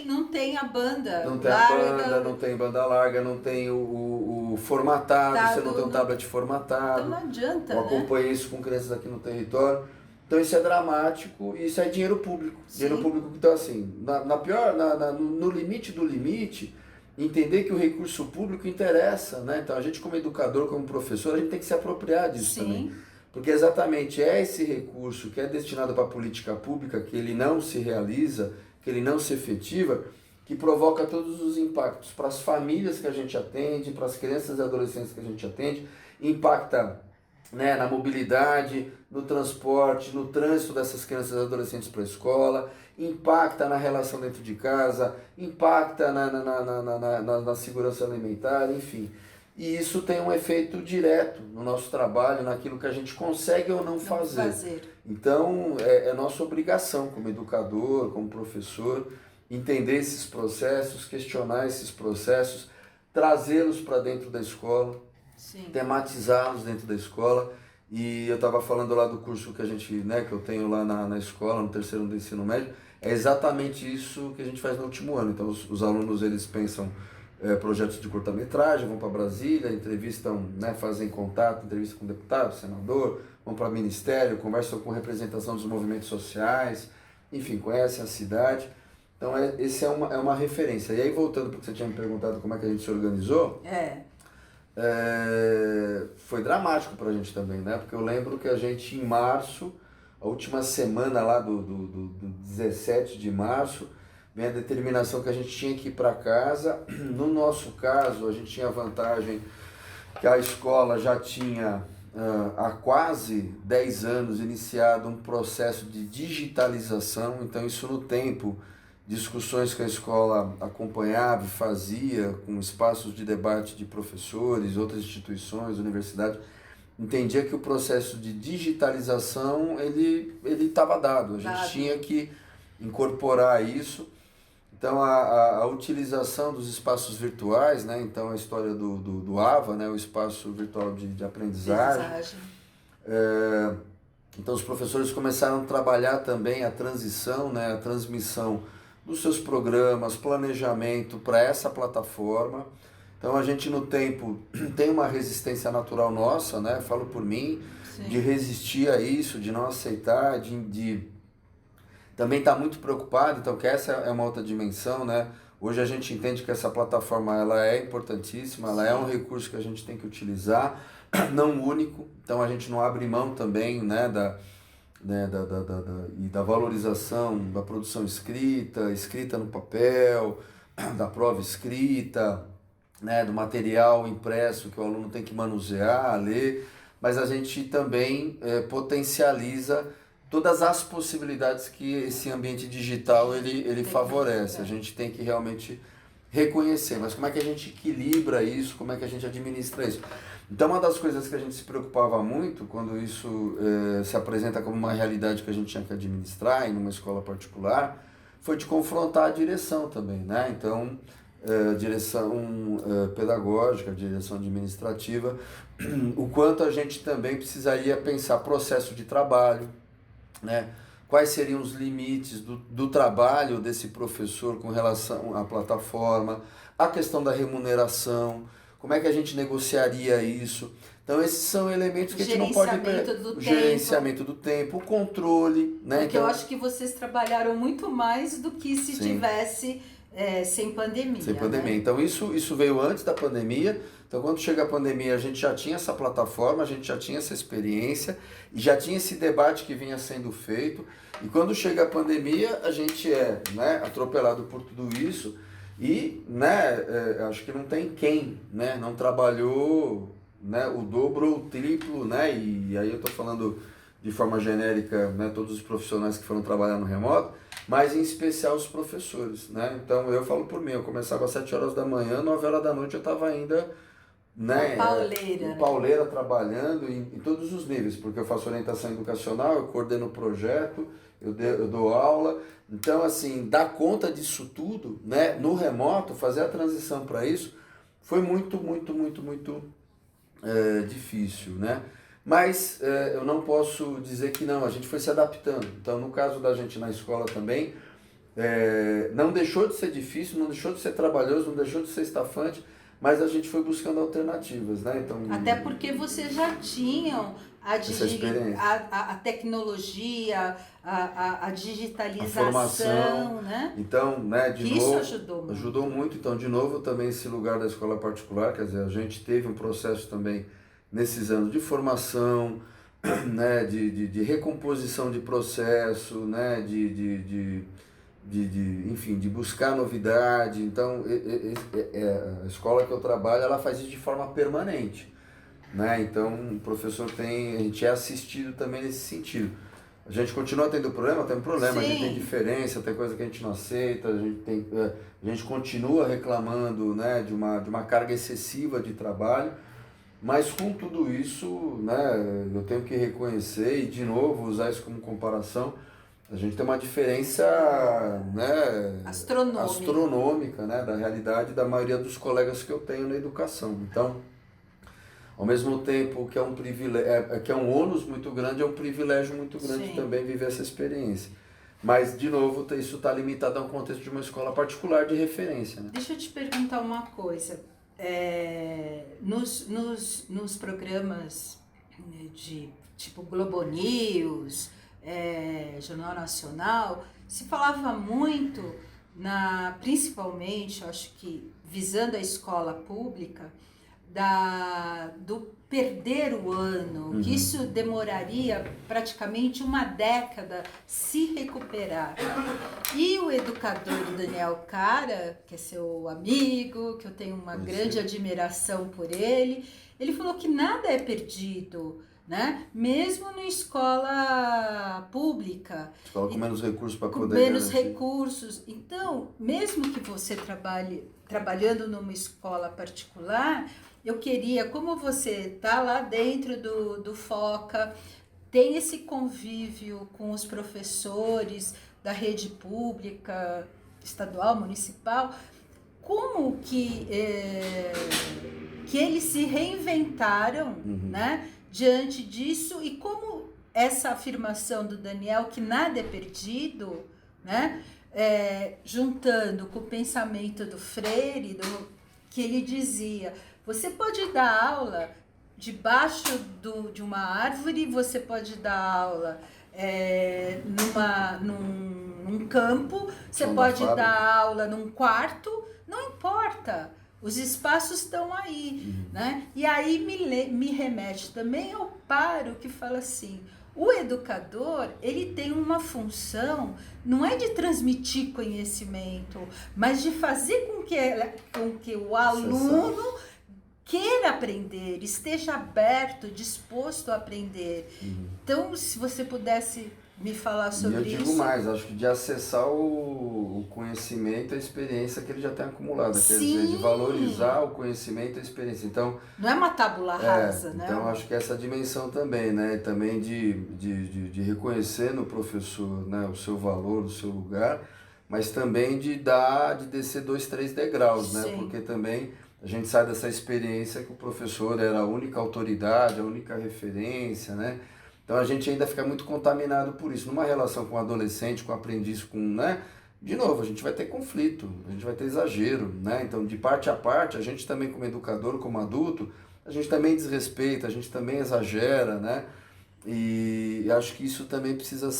não tem a banda não tem larga. A banda, não tem banda larga, não tem o formatado, você não tem um tablet formatado. Então não adianta, Eu acompanhei isso com crianças aqui no território. Então isso é dramático e isso é dinheiro público. Sim. Dinheiro público que, então assim, no limite do limite, entender que o recurso público interessa, né? Então a gente como educador, como professor, a gente tem que se apropriar disso também. Porque exatamente é esse recurso que é destinado para a política pública, que ele não se realiza, que ele não se efetiva, que provoca todos os impactos para as famílias que a gente atende, para as crianças e adolescentes que a gente atende, impacta, né, na mobilidade, no transporte, no trânsito dessas crianças e adolescentes para a escola, impacta na relação dentro de casa, impacta na segurança alimentar, enfim. E isso tem um efeito direto no nosso trabalho, naquilo que a gente consegue ou não fazer. Então, é nossa obrigação como educador, como professor, entender esses processos, questionar esses processos, trazê-los para dentro da escola, tematizá-los dentro da escola. E eu estava falando lá do curso que a gente, né, que eu tenho lá na escola, no terceiro ano do ensino médio, é exatamente isso que a gente faz no último ano. Então, os alunos, eles pensam projetos de curta-metragem, vão para Brasília, entrevistam, né, fazem contato, entrevista com deputado, senador, vão para ministério, conversam com representação dos movimentos sociais, enfim, conhecem a cidade. Então, esse é uma referência. E aí, voltando para o que você tinha me perguntado como é que a gente se organizou, foi dramático para a gente também, né? Porque eu lembro que a gente, em março, a última semana lá do 17 de março, vem a determinação que a gente tinha que ir para casa. No nosso caso, a gente tinha a vantagem que a escola já tinha, há quase 10 anos, iniciado um processo de digitalização. Então, isso no tempo, discussões que a escola acompanhava e fazia, com espaços de debate de professores, outras instituições, universidades, entendia que o processo de digitalização ele estava dado. A gente tinha que incorporar isso. Então, a utilização dos espaços virtuais, né? Então, a história do AVA, né? O espaço virtual de aprendizagem. Então, os professores começaram a trabalhar também a transição, né? A transmissão dos seus programas, planejamento para essa plataforma. Então, a gente, no tempo, tem uma resistência natural nossa, né? Falo por mim, sim, de resistir a isso, de não aceitar, de também está muito preocupado, então que essa é uma outra dimensão, né? Hoje a gente entende que essa plataforma ela é importantíssima, ela é um recurso que a gente tem que utilizar, não único, então a gente não abre mão também, né, e da valorização da produção escrita no papel, da prova escrita, né, do material impresso que o aluno tem que manusear, ler, mas a gente também potencializa todas as possibilidades que esse ambiente digital ele favorece. A gente tem que realmente reconhecer, mas como é que a gente equilibra isso, como é que a gente administra isso? Então, uma das coisas que a gente se preocupava muito quando isso se apresenta como uma realidade que a gente tinha que administrar em uma escola particular, foi de confrontar a direção também, né? Então, direção pedagógica, direção administrativa, o quanto a gente também precisaria pensar processo de trabalho, né? Quais seriam os limites do trabalho desse professor com relação à plataforma, a questão da remuneração, como é que a gente negociaria isso. Então esses são elementos que a gente não pode... O gerenciamento do tempo, o controle, né? Porque então, eu acho que vocês trabalharam muito mais do que se sim, tivesse sem pandemia. Sem pandemia. Né? Então isso veio antes da pandemia. Então quando chega a pandemia a gente já tinha essa plataforma, a gente já tinha essa experiência e já tinha esse debate que vinha sendo feito. E quando chega a pandemia a gente né, atropelado por tudo isso e né, acho que não tem quem né, não trabalhou né, o dobro ou o triplo, né, e aí eu estou falando de forma genérica, né, todos os profissionais que foram trabalhar no remoto, mas em especial os professores, né? Então eu falo por mim, eu começava às 7 horas da manhã, 9 horas da noite eu estava ainda né, pauleira trabalhando em todos os níveis, porque eu faço orientação educacional, eu coordeno o projeto, eu dou aula, então assim, dar conta disso tudo, né, no remoto, fazer a transição para isso, foi muito difícil, né? Mas eu não posso dizer que não, a gente foi se adaptando. Então, no caso da gente na escola também, não deixou de ser difícil, não deixou de ser trabalhoso, não deixou de ser estafante, mas a gente foi buscando alternativas, né? Então, até porque vocês já tinham a tecnologia, a digitalização, a formação, né? Então, né, isso ajudou muito. Então, de novo, também esse lugar da escola particular, quer dizer, a gente teve um processo também nesses anos de formação, né, de recomposição de processo, né, enfim, de buscar novidade. Então, a escola que eu trabalho, ela faz isso de forma permanente, né? Então, o professor a gente é assistido também nesse sentido. A gente continua tendo problema, tem problema, sim, a gente tem diferença, tem coisa que a gente não aceita, a gente continua reclamando, né, de uma carga excessiva de trabalho. Mas com tudo isso, né, eu tenho que reconhecer e de novo usar isso como comparação, a gente tem uma diferença né, astronômica né, da realidade da maioria dos colegas que eu tenho na educação. Então, ao mesmo tempo que é um privilégio, que é um ônus muito grande, é um privilégio muito grande, sim, também viver essa experiência. Mas, de novo, isso está limitado a um contexto de uma escola particular de referência. Né? Deixa eu te perguntar uma coisa. Nos programas de tipo Globo News, Jornal Nacional, se falava muito, principalmente, acho que visando a escola pública, do perder o ano, que isso demoraria praticamente uma década se recuperar. E o educador Daniel Cara, que é seu amigo, que eu tenho uma grande admiração por ele falou que nada é perdido, né? Mesmo na escola pública. Escola com menos recursos para poder menos recursos. Então, mesmo que você trabalhando numa escola particular, eu queria, como você está lá dentro do FOCA, tem esse convívio com os professores da rede pública, estadual, municipal, como que eles se reinventaram, né, diante disso, e como essa afirmação do Daniel, que nada é perdido, né, juntando com o pensamento do Freire, que ele dizia, você pode dar aula debaixo de uma árvore, você pode dar aula num campo, você pode dar aula num quarto, não importa, os espaços estão aí, né? E aí me remete também ao Paro, que fala assim, o educador, ele tem uma função, não é de transmitir conhecimento, mas de fazer com que o aluno queira aprender, esteja aberto, disposto a aprender. Então, se você pudesse me falar sobre isso... E eu digo mais, acho que de acessar o conhecimento, a experiência que ele já tem acumulado. Quer dizer, de valorizar o conhecimento e a experiência. Então, não é uma tábula rasa, né? Então, acho que essa dimensão também, né? Também de reconhecer no professor, né, o seu valor, o seu lugar, mas também de descer 2, 3 degraus, né? Porque também a gente sai dessa experiência que o professor era a única autoridade, a única referência, né? Então a gente ainda fica muito contaminado por isso. Numa relação com o adolescente, com o aprendiz, né? De novo, a gente vai ter conflito, a gente vai ter exagero, né? Então, de parte a parte, a gente também como educador, como adulto, a gente também desrespeita, a gente também exagera, né? E acho que isso também precisa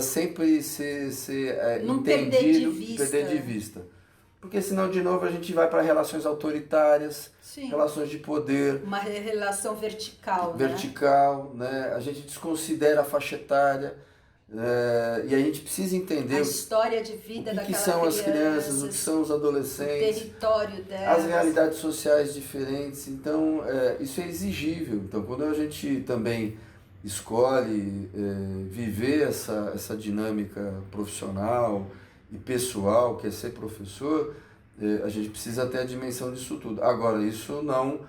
sempre ser não entendido, perder de vista. Porque senão, de novo, a gente vai para relações autoritárias, relações de poder. Uma relação vertical, né? A gente desconsidera a faixa etária, e a gente precisa entender a história de vida daquela criança, são as crianças, o que são os adolescentes, o território delas, as realidades sociais diferentes. Então, isso é exigível. Então, quando a gente também escolhe viver essa dinâmica profissional e pessoal, que é ser professor, a gente precisa ter a dimensão disso tudo. Agora, isso não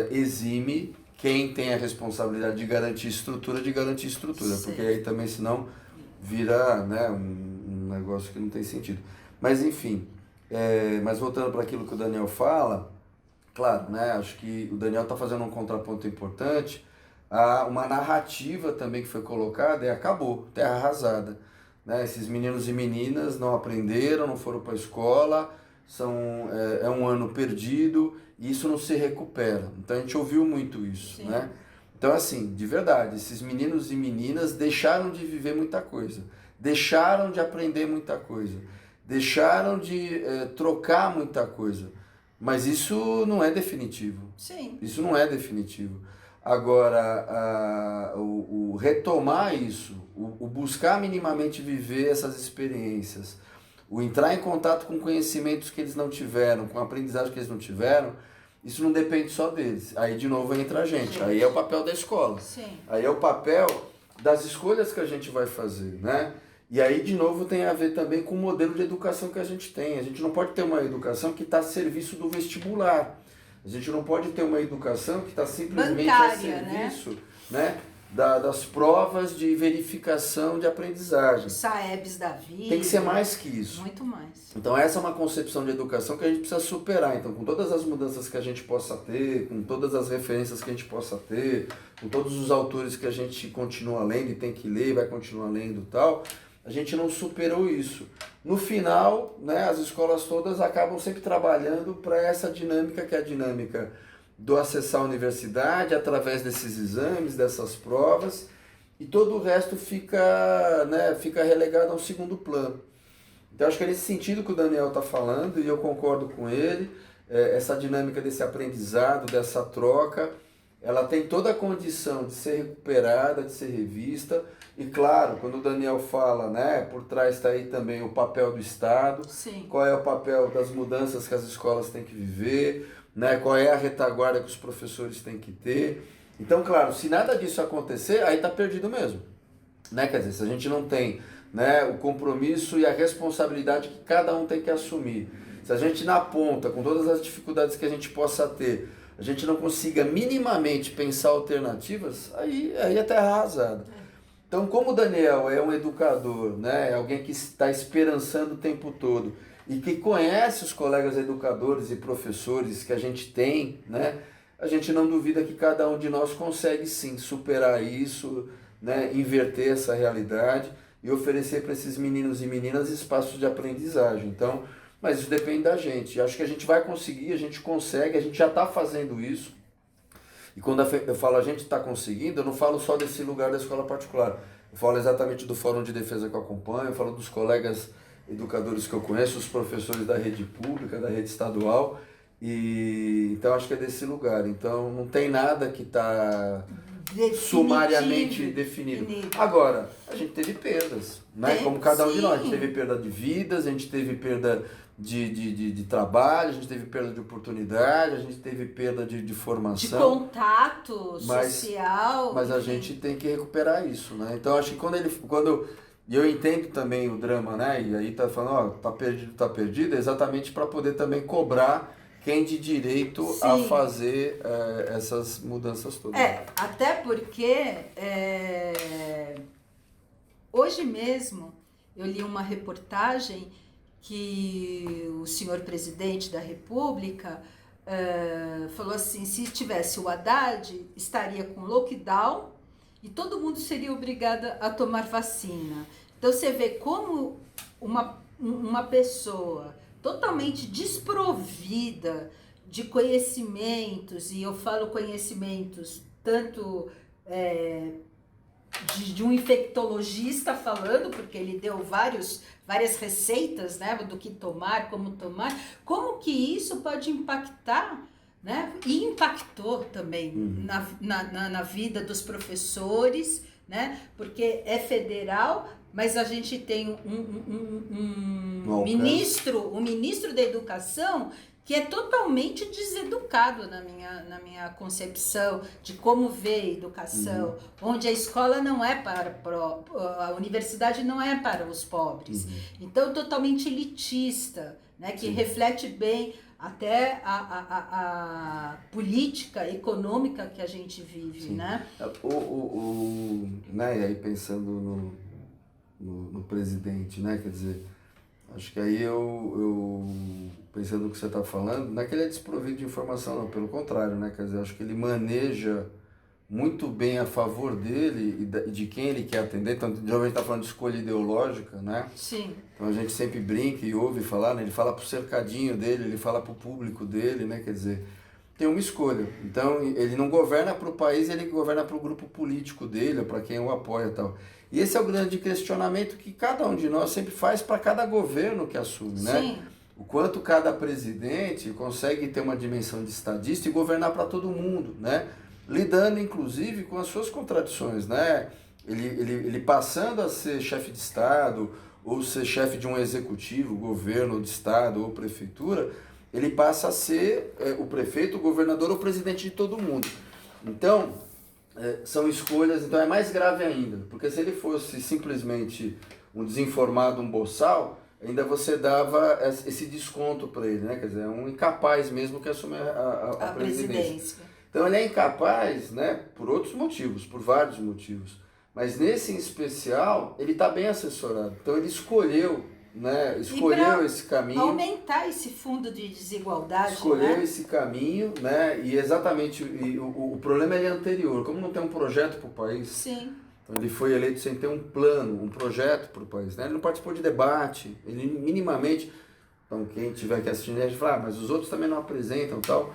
exime quem tem a responsabilidade de garantir estrutura, porque aí também senão vira, né, um negócio que não tem sentido. Mas enfim, mas voltando para aquilo que o Daniel fala, claro, né, acho que o Daniel está fazendo um contraponto importante a uma narrativa também que foi colocada, acabou, terra arrasada. Né? Esses meninos e meninas não aprenderam, não foram para a escola, é um ano perdido e isso não se recupera. Então a gente ouviu muito isso, né? Então assim, de verdade, esses meninos e meninas deixaram de viver muita coisa, deixaram de aprender muita coisa, deixaram de trocar muita coisa, mas isso não é definitivo. Isso não é definitivo. Agora, o retomar isso, o buscar minimamente viver essas experiências, o entrar em contato com conhecimentos que eles não tiveram, com aprendizagem que eles não tiveram, isso não depende só deles. Aí de novo entra a gente. Aí é o papel da escola. Aí é o papel das escolhas que a gente vai fazer, né? E aí de novo tem a ver também com o modelo de educação que a gente tem. A gente não pode ter uma educação que está a serviço do vestibular. A gente não pode ter uma educação que está simplesmente bancária, a serviço, né, das provas de verificação de aprendizagem. Saebs da vida. Tem que ser mais que isso. Muito mais. Então essa é uma concepção de educação que a gente precisa superar. Então, com todas as mudanças que a gente possa ter, com todas as referências que a gente possa ter, com todos os autores que a gente continua lendo e tem que ler, vai continuar lendo e tal, a gente não superou isso. No final, né, as escolas todas acabam sempre trabalhando para essa dinâmica, que é a dinâmica do acessar a universidade através desses exames, dessas provas, e todo o resto fica relegado a um segundo plano. Então acho que é nesse sentido que o Daniel está falando, e eu concordo com ele, essa dinâmica desse aprendizado, dessa troca, ela tem toda a condição de ser recuperada, de ser revista. E claro, quando o Daniel fala, né, por trás está aí também o papel do Estado, qual é o papel das mudanças que as escolas têm que viver, né, qual é a retaguarda que os professores têm que ter. Então, claro, se nada disso acontecer, aí está perdido mesmo. Né? Quer dizer, se a gente não tem, né, o compromisso e a responsabilidade que cada um tem que assumir, se a gente na ponta, com todas as dificuldades que a gente possa ter, a gente não consiga minimamente pensar alternativas, aí é terra arrasada. Então, como o Daniel é um educador, né, é alguém que está esperançando o tempo todo e que conhece os colegas educadores e professores que a gente tem, né, a gente não duvida que cada um de nós consegue sim superar isso, né, inverter essa realidade e oferecer para esses meninos e meninas espaços de aprendizagem. Então, mas isso depende da gente. Acho que a gente vai conseguir, a gente consegue, a gente já está fazendo isso. E quando eu falo a gente está conseguindo, eu não falo só desse lugar da escola particular. Eu falo exatamente do Fórum de Defesa que eu acompanho, eu falo dos colegas educadores que eu conheço, os professores da rede pública, da rede estadual. E então acho que é desse lugar. Então não tem nada que está sumariamente definido. Agora, a gente teve perdas, né? Como cada um de nós. A gente teve perda de vidas, a gente teve perda de trabalho, a gente teve perda de oportunidade, a gente teve perda de formação. De contato social. Mas a gente tem que recuperar isso, né? Então acho que e eu entendo também o drama, né? E aí tá falando, ó, tá perdido, exatamente para poder também cobrar quem de direito a fazer essas mudanças todas. Até porque hoje mesmo eu li uma reportagem que o senhor presidente da República falou assim, se tivesse o Haddad, estaria com lockdown e todo mundo seria obrigado a tomar vacina. Então você vê como uma pessoa totalmente desprovida de conhecimentos, e eu falo conhecimentos tanto de um infectologista falando, porque ele deu várias receitas, né, do que tomar, como que isso pode impactar, né, e impactou também na vida dos professores, né, porque é federal, mas a gente tem um ministro da educação que é totalmente deseducado na minha concepção de como vê a educação, onde a escola não é a universidade não é para os pobres, então totalmente elitista, né, que reflete bem até a política econômica que a gente vive, né? Né, e aí pensando no presidente, né, quer dizer, acho que aí eu pensando no que você está falando, não é que ele é desprovido de informação, não, pelo contrário, né, quer dizer, acho que ele maneja muito bem a favor dele e de quem ele quer atender, então de novo a gente está falando de escolha ideológica, né? Sim. Então a gente sempre brinca e ouve falar, né? Ele fala pro cercadinho dele, ele fala pro público dele, né, quer dizer, tem uma escolha, então ele não governa para o país, ele governa para o grupo político dele, para quem o apoia e tal. E esse é o grande questionamento que cada um de nós sempre faz para cada governo que assume, né? Sim. O quanto cada presidente consegue ter uma dimensão de estadista e governar para todo mundo, né? Lidando, inclusive, com as suas contradições, né? Ele passando a ser chefe de Estado, ou ser chefe de um executivo, governo de Estado ou prefeitura, ele passa a ser o prefeito, o governador ou o presidente de todo mundo. Então, são escolhas, então é mais grave ainda, porque se ele fosse simplesmente um desinformado, um boçal, ainda você dava esse desconto para ele, né? Quer dizer, é um incapaz mesmo que assume a presidência. Então ele é incapaz, né, por outros motivos, por vários motivos, mas nesse em especial ele está bem assessorado, então ele escolheu esse caminho. Aumentar esse fundo de desigualdade. Escolheu, né? Esse caminho, né? E exatamente, o problema é anterior. Como não tem um projeto para o país, Sim. então ele foi eleito sem ter um plano, um projeto para o país. Né? Ele não participou de debate, ele minimamente. Então quem tiver que assistir, a gente fala, mas os outros também não apresentam tal.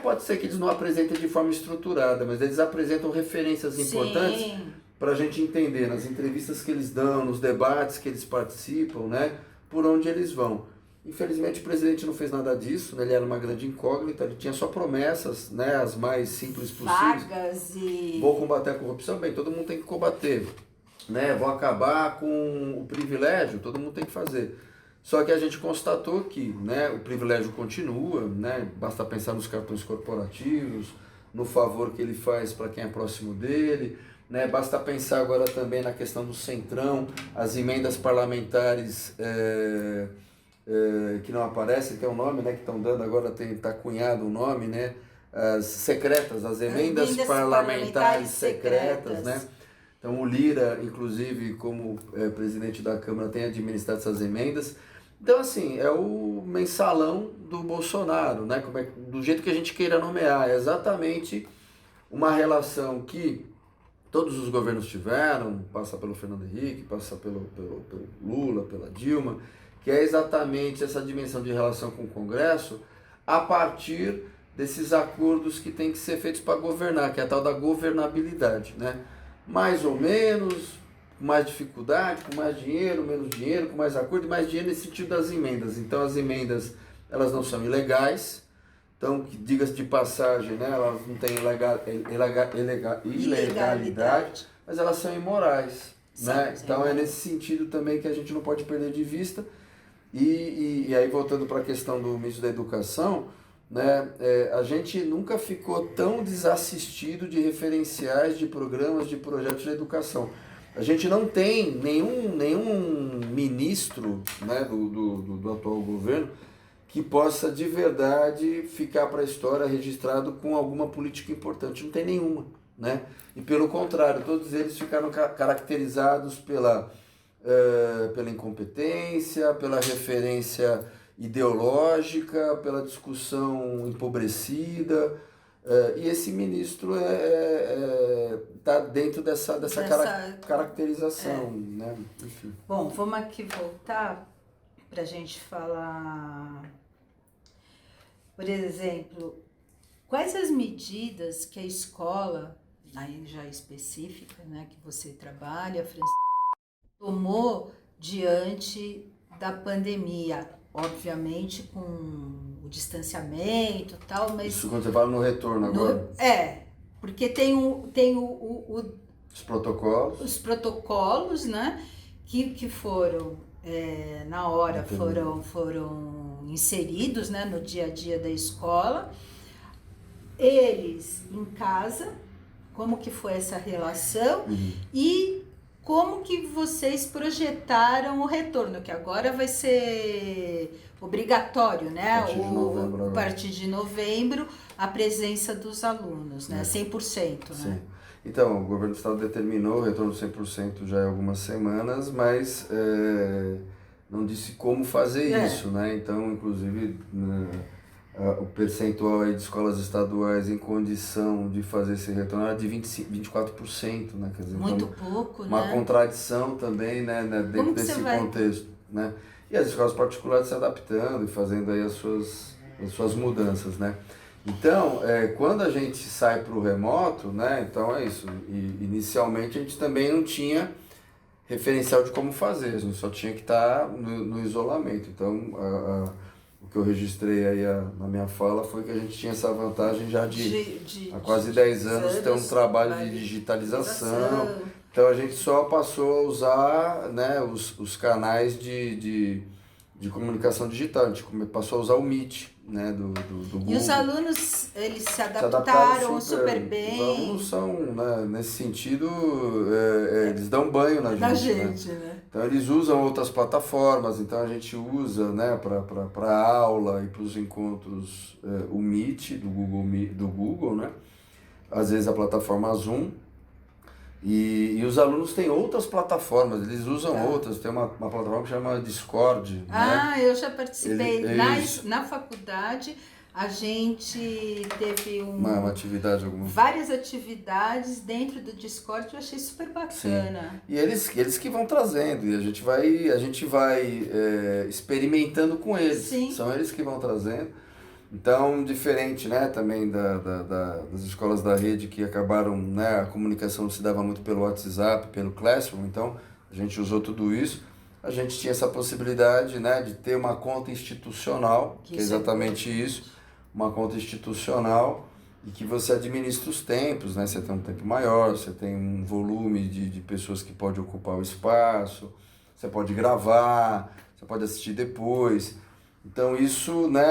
Pode ser que eles não apresentem de forma estruturada, mas eles apresentam referências importantes para a gente entender nas entrevistas que eles dão, nos debates que eles participam, né, por onde eles vão. Infelizmente o presidente não fez nada disso, né, ele era uma grande incógnita, ele tinha só promessas, né, as mais simples possíveis. Vagas e... Vou combater a corrupção, bem, todo mundo tem que combater. Né, vou acabar com o privilégio, todo mundo tem que fazer. Só que a gente constatou que, né, o privilégio continua, né, basta pensar nos cartões corporativos, no favor que ele faz para quem é próximo dele, né, basta pensar agora também na questão do centrão, as emendas parlamentares que não aparecem, tem um nome, né, que estão dando agora, está cunhado o nome, né, as secretas, as emendas parlamentares secretas, né? Então o Lira, inclusive, como presidente da Câmara, tem administrado essas emendas. Então, assim, é o mensalão do Bolsonaro, né? Do jeito que a gente queira nomear. É exatamente uma relação que todos os governos tiveram, passa pelo Fernando Henrique, passa pelo Lula, pela Dilma, que é exatamente essa dimensão de relação com o Congresso a partir desses acordos que têm que ser feitos para governar, que é a tal da governabilidade, né? Mais ou menos, com mais dificuldade, com mais dinheiro, menos dinheiro, com mais acordo e mais dinheiro nesse sentido das emendas. Então as emendas, elas não são ilegais, então, diga-se de passagem, né, elas não têm ilegalidade, mas elas são imorais. Sim, né? Então é nesse sentido também que a gente não pode perder de vista. E aí voltando para a questão do ministro da Educação, né, a gente nunca ficou tão desassistido de referenciais, de programas, de projetos de educação. A gente não tem nenhum ministro, né, do atual governo que possa de verdade ficar para a história registrado com alguma política importante. Não tem nenhuma, né? E pelo contrário, todos eles ficaram caracterizados pela incompetência, pela referência ideológica, pela discussão empobrecida. E esse ministro está dentro dessa caracterização, né? Enfim. Bom, vamos aqui voltar para a gente falar, por exemplo, quais as medidas que a escola, aí já específica, né, que você trabalha, tomou diante da pandemia, obviamente com o distanciamento e tal, mas... Isso quando você fala no retorno agora? Porque tem os protocolos. Os protocolos, né, que foram... na hora foram inseridos, né, no dia a dia da escola. Eles em casa, como que foi essa relação e como que vocês projetaram o retorno, que agora vai ser obrigatório, né, a partir de novembro, a presença dos alunos, né, 100%, Sim. né? Então, o governo do estado determinou o retorno 100% já há algumas semanas, mas não disse como fazer isso, né? Então, inclusive, o percentual aí de escolas estaduais em condição de fazer esse retorno era de 24%, né? Quer dizer, muito pouco, uma né? contradição também, né, dentro desse contexto, né? E as escolas particulares se adaptando e fazendo aí as suas mudanças, né? Então, quando a gente sai para o remoto, né, então é isso, inicialmente a gente também não tinha referencial de como fazer, a gente só tinha que estar no isolamento. Então, o que eu registrei aí na minha fala foi que a gente tinha essa vantagem já há quase 10 anos ter um trabalho de digitalização. Então a gente só passou a usar, né, os canais de comunicação digital, a gente passou a usar o Meet, né, do Google. E os alunos, eles se adaptaram super bem. Os alunos são, né, nesse sentido, eles dão banho na gente, né? Então eles usam outras plataformas, então a gente usa, né, para aula e para os encontros o Meet do Google, né? Às vezes a plataforma Zoom. E os alunos têm outras plataformas, eles usam outras, tem uma plataforma que chama Discord. Ah, né? Eu já participei. Na faculdade, a gente teve uma atividade várias atividades dentro do Discord, eu achei super bacana. Sim. E eles que vão trazendo, e a gente vai experimentando com eles. Sim. São eles que vão trazendo. Então, diferente, né, também das escolas da rede que acabaram, né, a comunicação se dava muito pelo WhatsApp, pelo Classroom, então a gente usou tudo isso. A gente tinha essa possibilidade, né, de ter uma conta institucional, que é exatamente isso, uma conta institucional e que você administra os tempos, né, você tem um tempo maior, você tem um volume de pessoas que pode ocupar o espaço, você pode gravar, você pode assistir depois. Então isso, né,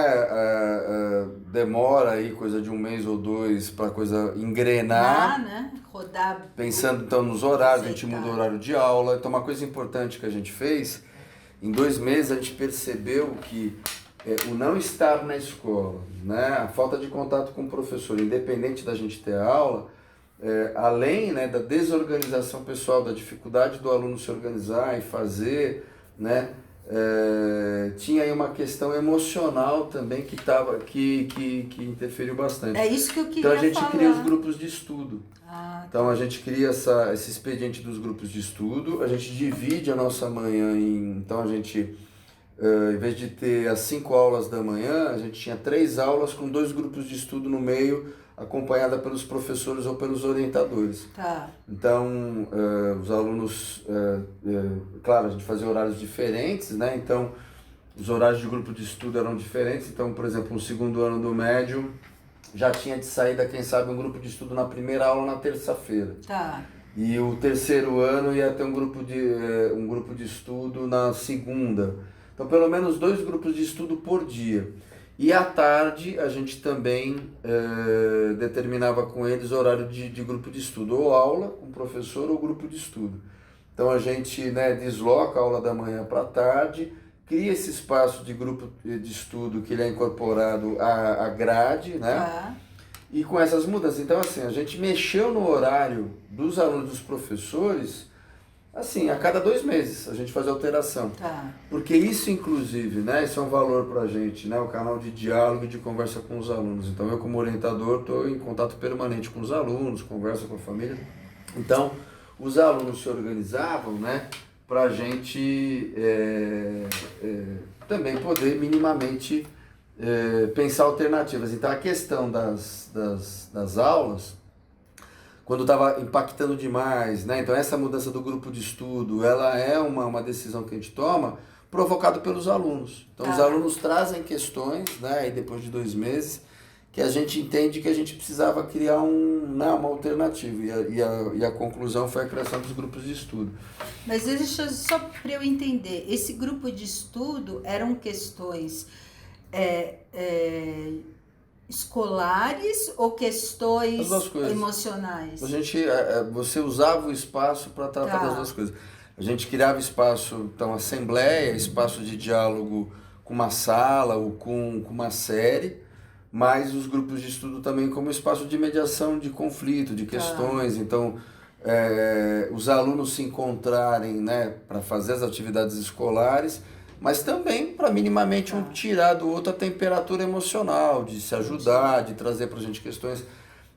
demora aí coisa de 1 mês ou 2 para a coisa engrenar, né? Rodar. Pensando então nos horários, a gente muda o horário de aula. Então uma coisa importante que a gente fez, em 2 meses a gente percebeu que o não estar na escola, né, a falta de contato com o professor, independente da gente ter aula, além, né, da desorganização pessoal, da dificuldade do aluno se organizar e fazer, né, tinha aí uma questão emocional também que interferiu bastante. É isso que eu Então a queria gente falar. cria os grupos de estudo. Então Tá. a gente cria esse expediente dos grupos de estudo, a gente divide a nossa manhã então a gente, em vez de ter as 5 aulas da manhã, a gente tinha 3 aulas com 2 grupos de estudo no meio, acompanhada pelos professores ou pelos orientadores. Tá. Então, os alunos, claro, a gente fazia horários diferentes, né? Então, os horários de grupo de estudo eram diferentes. Então, por exemplo, no segundo ano do médio, já tinha de saída, quem sabe, um grupo de estudo na primeira aula na terça-feira. Tá. E o terceiro ano ia ter um grupo de estudo na segunda. Então, pelo menos 2 grupos de estudo por dia. E à tarde a gente também determinava com eles o horário de grupo de estudo, ou aula com o professor ou grupo de estudo. Então a gente, né, desloca a aula da manhã para a tarde, cria esse espaço de grupo de estudo que ele é incorporado à grade, né? Tá. E com essas mudanças, então assim, a gente mexeu no horário dos alunos e dos professores, assim, a cada 2 meses a gente faz alteração. Tá. Porque isso, inclusive, né, isso é um valor para a gente, né, o canal de diálogo e de conversa com os alunos. Então, eu como orientador estou em contato permanente com os alunos, conversa com a família. Então, os alunos se organizavam, né, para a gente também poder minimamente pensar alternativas. Então, a questão das aulas, quando estava impactando demais, né? Então essa mudança do grupo de estudo, ela é uma decisão que a gente toma provocado pelos alunos. Então os alunos trazem questões, né? E depois de 2 meses, que a gente entende que a gente precisava criar uma alternativa. E a conclusão foi a criação dos grupos de estudo. Mas deixa eu, só para eu entender, esse grupo de estudo eram questões escolares ou questões As 2 coisas. emocionais? Você usava o espaço para tratar das 2 coisas. A gente criava espaço, então, assembleia, espaço de diálogo com uma sala ou com uma série, mas os grupos de estudo também como espaço de mediação de conflito, de questões. Então, os alunos se encontrarem, né, para fazer as atividades escolares, mas também para minimamente tirar do outro a temperatura emocional, de se ajudar, de trazer para a gente questões.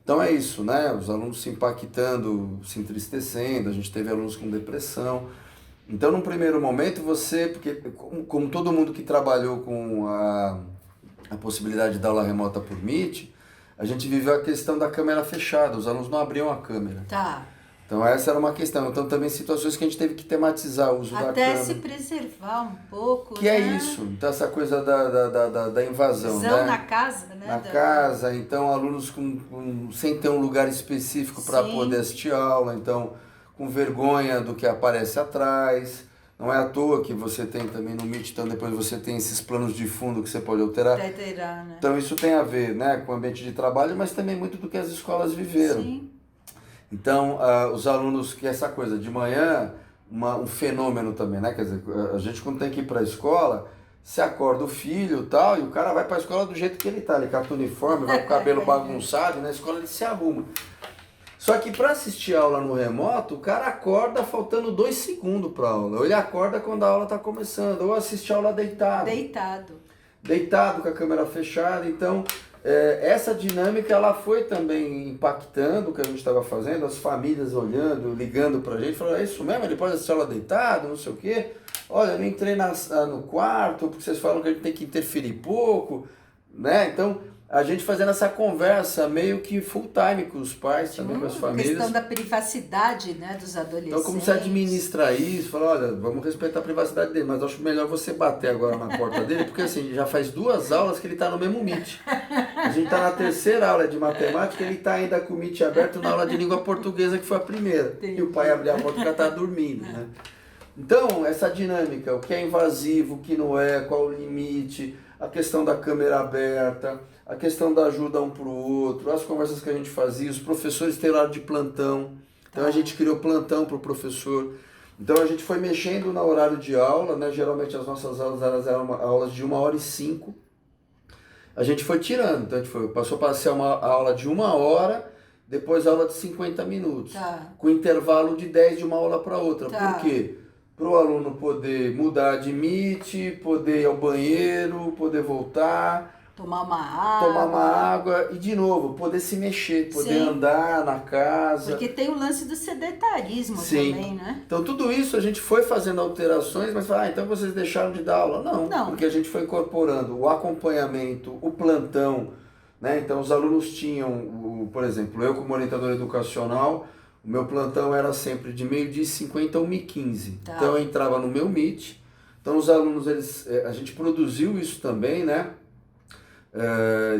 Então é isso, né? Os alunos se impactando, se entristecendo, a gente teve alunos com depressão. Então, num primeiro momento, porque como todo mundo que trabalhou com a possibilidade de dar aula remota por Meet, a gente viveu a questão da câmera fechada, os alunos não abriam a câmera. Tá. Então essa era uma questão. Então também situações que a gente teve que tematizar o uso da câmera. Até se preservar um pouco, que né? é isso. Então essa coisa da invasão, Visão né? na casa, né? Na casa, então alunos sem ter um lugar específico para poder assistir aula, então com vergonha do que aparece atrás. Não é à toa que você tem também no Meet, então depois você tem esses planos de fundo que você pode alterar. Né? Então isso tem a ver, né, com o ambiente de trabalho, mas também muito do que as escolas viveram. Sim. Então, os alunos, que essa coisa de manhã, um fenômeno também, né? Quer dizer, a gente quando tem que ir para a escola, se acorda o filho e tal, e o cara vai para a escola do jeito que ele tá, ele cata o uniforme, vai com o cabelo bagunçado, e na escola ele se arruma. Só que para assistir a aula no remoto, o cara acorda faltando 2 segundos para a aula, ou ele acorda quando a aula está começando, ou assiste a aula deitado. Deitado, com a câmera fechada, então... essa dinâmica ela foi também impactando o que a gente estava fazendo, as famílias olhando, ligando pra gente, falando, é isso mesmo, ele pode assistir aula deitado, não sei o quê, olha, eu não entrei no quarto, porque vocês falam que a gente tem que interferir pouco, né? Então, a gente fazendo essa conversa meio que full time com os pais, também com as famílias. A questão da privacidade, né, dos adolescentes. Então, como você administra isso, fala, olha, vamos respeitar a privacidade dele, mas acho melhor você bater agora na porta dele, porque assim, já faz 2 aulas que ele está no mesmo Meet. A gente está na 3ª aula de matemática, ele está ainda com o Meet aberto na aula de língua portuguesa, que foi a primeira. E o pai abriu a porta porque ela está dormindo, né? Então, essa dinâmica, o que é invasivo, o que não é, qual o limite, a questão da câmera aberta, a questão da ajuda um para o outro, as conversas que a gente fazia, os professores têm horário de plantão, então a gente criou plantão para o professor. Então a gente foi mexendo no horário de aula, né? Geralmente as nossas aulas elas eram aulas de 1h05. A gente foi tirando, então a gente passou para ser uma aula de 1 hora, depois aula de 50 minutos, Tá. com intervalo de 10 de uma aula para outra. Tá. Por quê? Para o aluno poder mudar de Meet, poder ir ao banheiro, poder voltar, Tomar uma água e, de novo, poder se mexer, poder Sim. andar na casa. Porque tem o lance do sedentarismo Sim. também, né? Então, tudo isso a gente foi fazendo alterações, mas então vocês deixaram de dar aula? Não, porque a gente foi incorporando o acompanhamento, o plantão, né? Então, os alunos tinham, por exemplo, eu como orientador educacional, o meu plantão era sempre de 12h50 a 1h15. Tá. Então, eu entrava no meu Meet. Então, os alunos, a gente produziu isso também, né?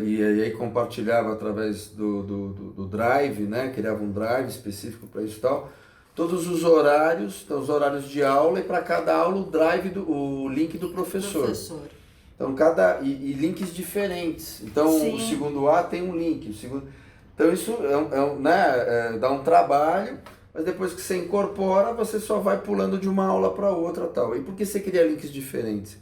E aí compartilhava através do Drive, né? Criava um Drive específico para isso e tal. Todos os horários, então os horários de aula e para cada aula o Drive, o link do professor. Então e links diferentes. Então Sim. O segundo A tem um link, o segundo. Então isso dá um trabalho, mas depois que você incorpora, você só vai pulando de uma aula para outra, tal. E por que você cria links diferentes?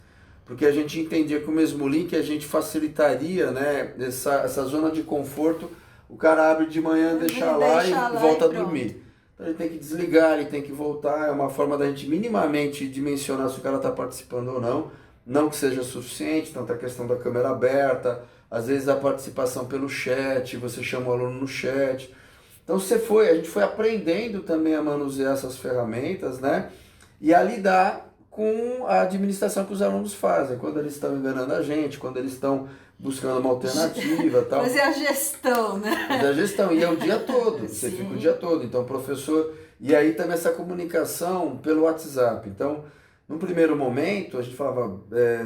Porque a gente entendia que o mesmo link a gente facilitaria, né, essa zona de conforto. O cara abre de manhã, deixa lá e volta a dormir. Então ele tem que desligar, ele tem que voltar. É uma forma da gente minimamente dimensionar se o cara está participando ou não. Não que seja suficiente, tanto a questão da câmera aberta, às vezes a participação pelo chat, você chama o aluno no chat. Então a gente foi aprendendo também a manusear essas ferramentas, né, e a lidar com a administração que os alunos fazem, quando eles estão enganando a gente, quando eles estão buscando uma alternativa, tal. Fazer a gestão, né? Fazer a gestão, e é o dia todo, você Sim. fica o dia todo. Então, professor... E aí também essa comunicação pelo WhatsApp. Então, no primeiro momento, a gente falava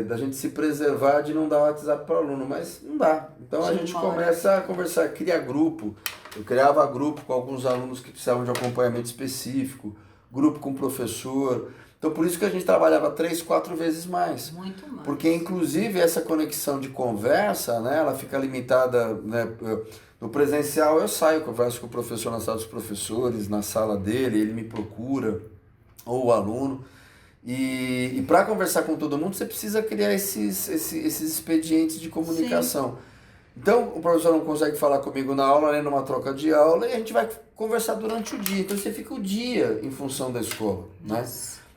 da gente se preservar de não dar WhatsApp para o aluno, mas não dá. Então, a gente começa a conversar, cria grupo. Eu criava grupo com alguns alunos que precisavam de acompanhamento específico, grupo com o professor... Então, por isso que a gente trabalhava 3, 4 vezes mais. Muito mais. Porque, inclusive, essa conexão de conversa, né, ela fica limitada, né, no presencial eu saio, converso com o professor na sala dos professores, na sala dele, ele me procura, ou o aluno. E para conversar com todo mundo, você precisa criar esses expedientes de comunicação. Sim. Então, o professor não consegue falar comigo na aula, nem numa troca de aula, e a gente vai conversar durante o dia. Então, você fica o dia em função da escola, né?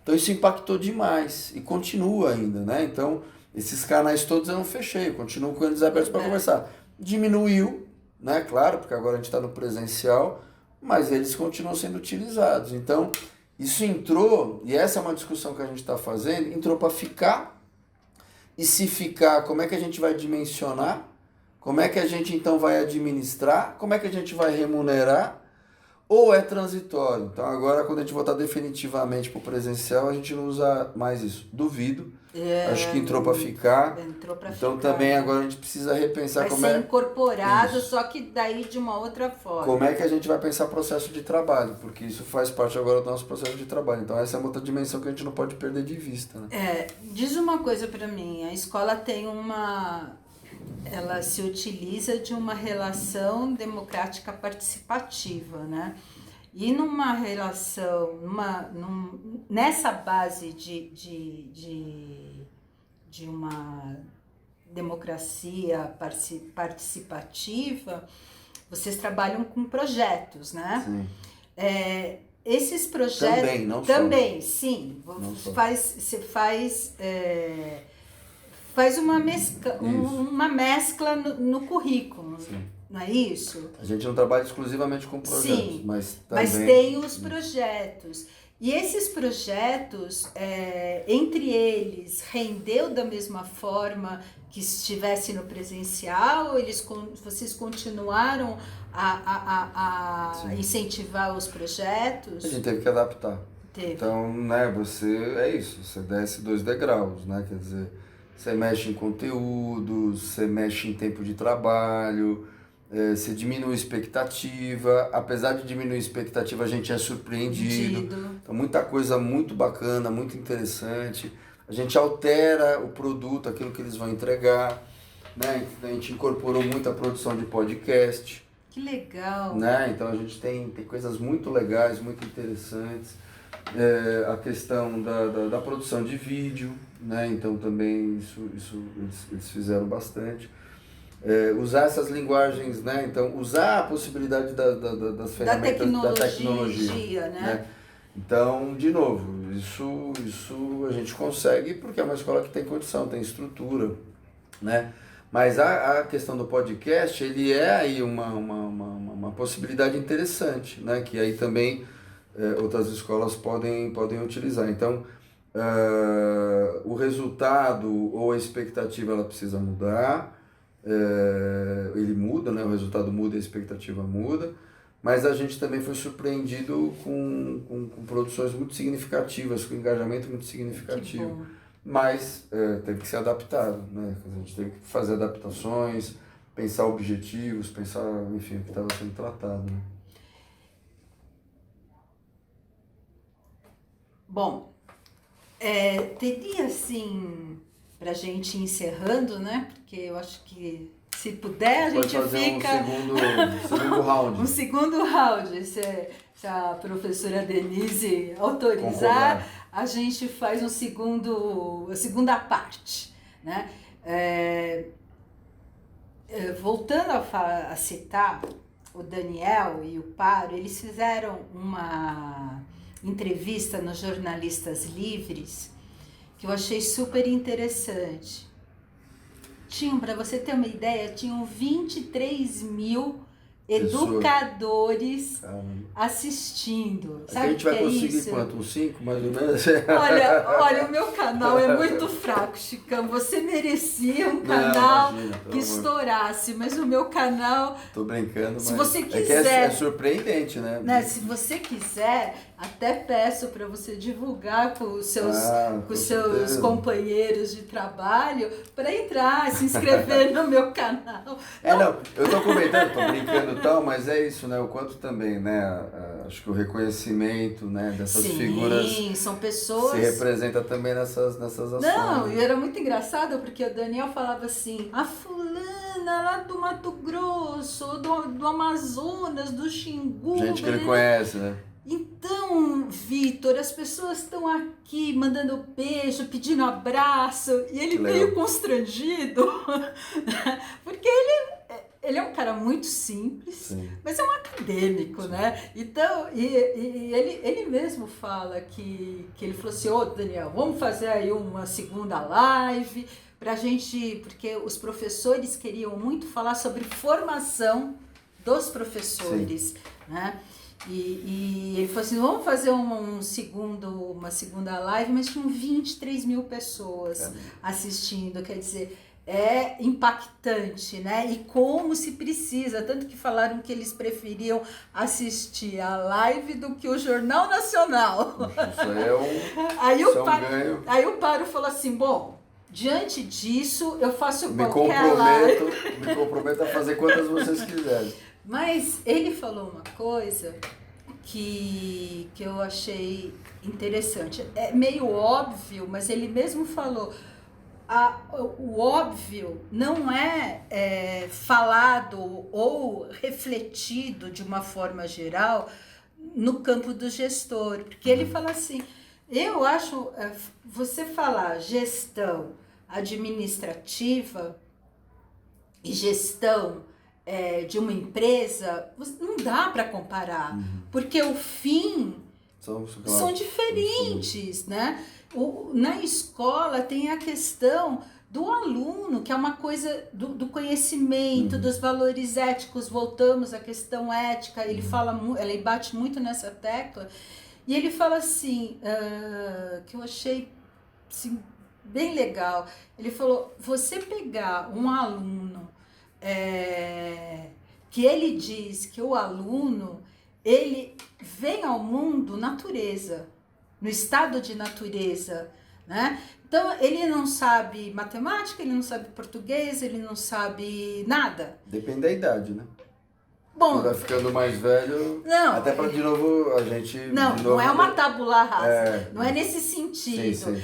Então isso impactou demais e continua ainda, né? Então esses canais todos eu não fechei, eu continuo com eles abertos para conversar. Diminuiu, né? Claro, porque agora a gente está no presencial, mas eles continuam sendo utilizados. Então isso entrou, e essa é uma discussão que a gente está fazendo, entrou para ficar, e se ficar, como é que a gente vai dimensionar? Como é que a gente então vai administrar? Como é que a gente vai remunerar? Ou é transitório. Então agora quando a gente voltar definitivamente para o presencial, a gente não usa mais isso. Duvido. Acho que entrou para ficar. Então também agora a gente precisa repensar como é incorporado, isso. Só que daí de uma outra forma. Como é que a gente vai pensar processo de trabalho? Porque isso faz parte agora do nosso processo de trabalho. Então essa é uma outra dimensão que a gente não pode perder de vista, né? Diz uma coisa para mim, a escola tem ela se utiliza de uma relação democrática participativa, né? E numa relação, nessa base de uma democracia participativa, vocês trabalham com projetos, né? Sim. Esses projetos... Também, não também, só. Sim. Você faz uma mescla no currículo, sim. Não é isso? A gente não trabalha exclusivamente com projetos, sim, mas também... Mas tem os projetos. E esses projetos, entre eles, rendeu da mesma forma que estivesse no presencial? Ou vocês continuaram a incentivar os projetos? A gente teve que adaptar. Teve. Então, né, você desce 2 degraus, né? Quer dizer, você mexe em conteúdo, você mexe em tempo de trabalho, você diminui a expectativa. Apesar de diminuir a expectativa, a gente é surpreendido. Então, muita coisa muito bacana, muito interessante. A gente altera o produto, aquilo que eles vão entregar, né? A gente incorporou muito a produção de podcast. Que legal! Né? Então, a gente tem coisas muito legais, muito interessantes. A questão da produção de vídeo, né? Então também isso eles fizeram bastante. usar essas linguagens, né? Então, usar a possibilidade das ferramentas da tecnologia, né? Então, de novo, isso a gente consegue porque é uma escola que tem condição, tem estrutura, né? Mas a questão do podcast, ele é aí uma possibilidade interessante, né? Que aí também outras escolas podem utilizar. Então, o resultado ou a expectativa ela precisa mudar, ele muda, né? O resultado muda e a expectativa muda, mas a gente também foi surpreendido com produções muito significativas, com engajamento muito significativo. Mas teve que ser adaptado, né? A gente teve que fazer adaptações, pensar objetivos, pensar, enfim, o que estava sendo tratado, né? Bom, teria assim, pra gente ir encerrando, né? Porque eu acho que se puder a gente fica... um segundo round. Um segundo round, se a professora Denise autorizar, concordar. A gente faz a segunda parte, né? Voltando a citar o Daniel e o Paro, eles fizeram uma entrevista nos Jornalistas Livres que eu achei super interessante. Para você ter uma ideia, tinham 23 mil educadores assistindo. Sabe a gente vai conseguir isso? Quanto? Uns 5, mais ou menos? Olha, o meu canal é muito fraco, Chicão. Você merecia um canal que estourasse, mas o meu canal... Tô brincando, se você quiser, é surpreendente, né? Se você quiser, até peço para você divulgar com os seus companheiros de trabalho para entrar, se inscrever no meu canal. Eu tô comentando, tô brincando e tal, mas é isso, né? O quanto também, né? Acho que o reconhecimento, né? Dessas figuras... Sim, são pessoas... Se representa também nessas ações. Não, e era muito engraçado porque o Daniel falava assim, a fulana lá do Mato Grosso, do Amazonas, do Xingu... Gente que ele conhece, né? Então, Vitor, as pessoas estão aqui mandando beijo, pedindo abraço, e ele meio constrangido, porque ele é um cara muito simples, sim, mas é um acadêmico, sim, né? Então, ele mesmo fala que ele falou assim, Daniel, vamos fazer aí uma segunda live pra gente, porque os professores queriam muito falar sobre formação dos professores, sim, né? E ele falou assim, vamos fazer uma segunda live, mas tinham 23 mil pessoas assistindo, quer dizer, é impactante, né? E como se precisa, tanto que falaram que eles preferiam assistir a live do que o Jornal Nacional. Isso aí o Paro falou assim, bom, diante disso eu faço qualquer live. Me comprometo a fazer quantas vocês quiserem. Mas ele falou uma coisa que eu achei interessante. É meio óbvio, mas ele mesmo falou, o óbvio não é falado ou refletido de uma forma geral no campo do gestor. Porque ele fala assim, eu acho, você falar gestão administrativa e gestão de uma empresa, não dá para comparar, porque o fim são diferentes, né? Na escola tem a questão do aluno, que é uma coisa do conhecimento, dos valores éticos, voltamos à questão ética, ele bate muito nessa tecla, e ele fala assim, que eu achei assim, bem legal, ele falou, você pegar um aluno que ele diz que o aluno, ele vem ao mundo natureza, no estado de natureza, né? Então, ele não sabe matemática, ele não sabe português, ele não sabe nada. Depende da idade, né? Bom, vai ficando mais velho, não, até para de novo a gente... Não é uma tabula rasa, não é nesse sentido. Sim.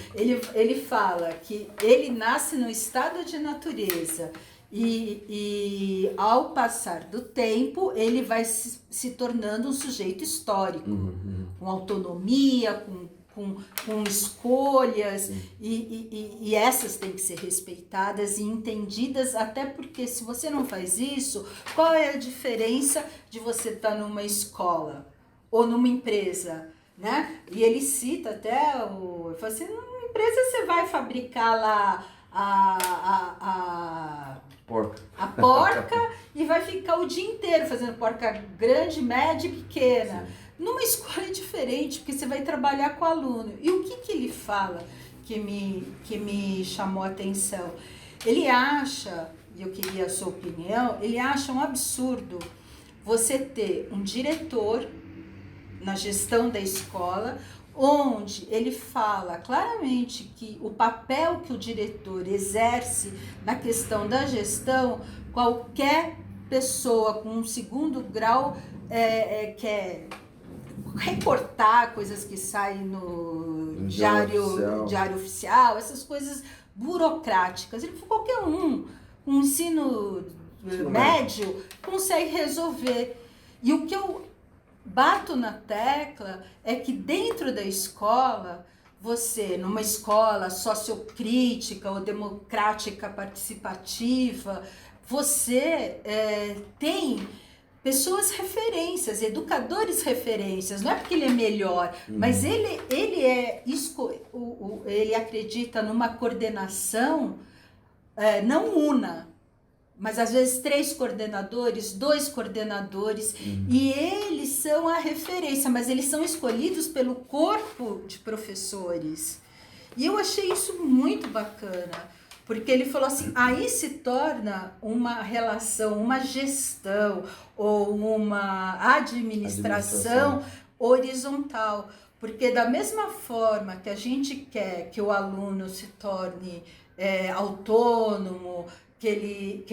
Ele fala que ele nasce no estado de natureza, e ao passar do tempo, ele vai se tornando um sujeito histórico, com autonomia, com com escolhas, e essas têm que ser respeitadas e entendidas, até porque se você não faz isso, qual é a diferença de você estar numa escola ou numa empresa, né? E ele cita até, ele fala assim, numa empresa você vai fabricar lá a porca e vai ficar o dia inteiro fazendo porca grande, média e pequena. Sim. Numa escola é diferente, porque você vai trabalhar com o aluno. E o que ele fala que me chamou a atenção? Ele acha, e eu queria a sua opinião, ele acha um absurdo você ter um diretor na gestão da escola, onde ele fala claramente que o papel que o diretor exerce na questão da gestão, qualquer pessoa com um segundo grau quer recortar coisas que saem no diário oficial, essas coisas burocráticas. Ele falou, qualquer um com ensino médio consegue resolver. E o que eu bato na tecla é que dentro da escola, você, numa escola sociocrítica ou democrática participativa, você tem pessoas referências, educadores referências. Não é porque ele é melhor, mas ele acredita numa coordenação não una, mas às vezes 3 coordenadores, 2 coordenadores, e eles são a referência, mas eles são escolhidos pelo corpo de professores. E eu achei isso muito bacana, porque ele falou assim, aí se torna uma relação, uma gestão ou uma administração horizontal, porque da mesma forma que a gente quer que o aluno se torne autônomo, que ele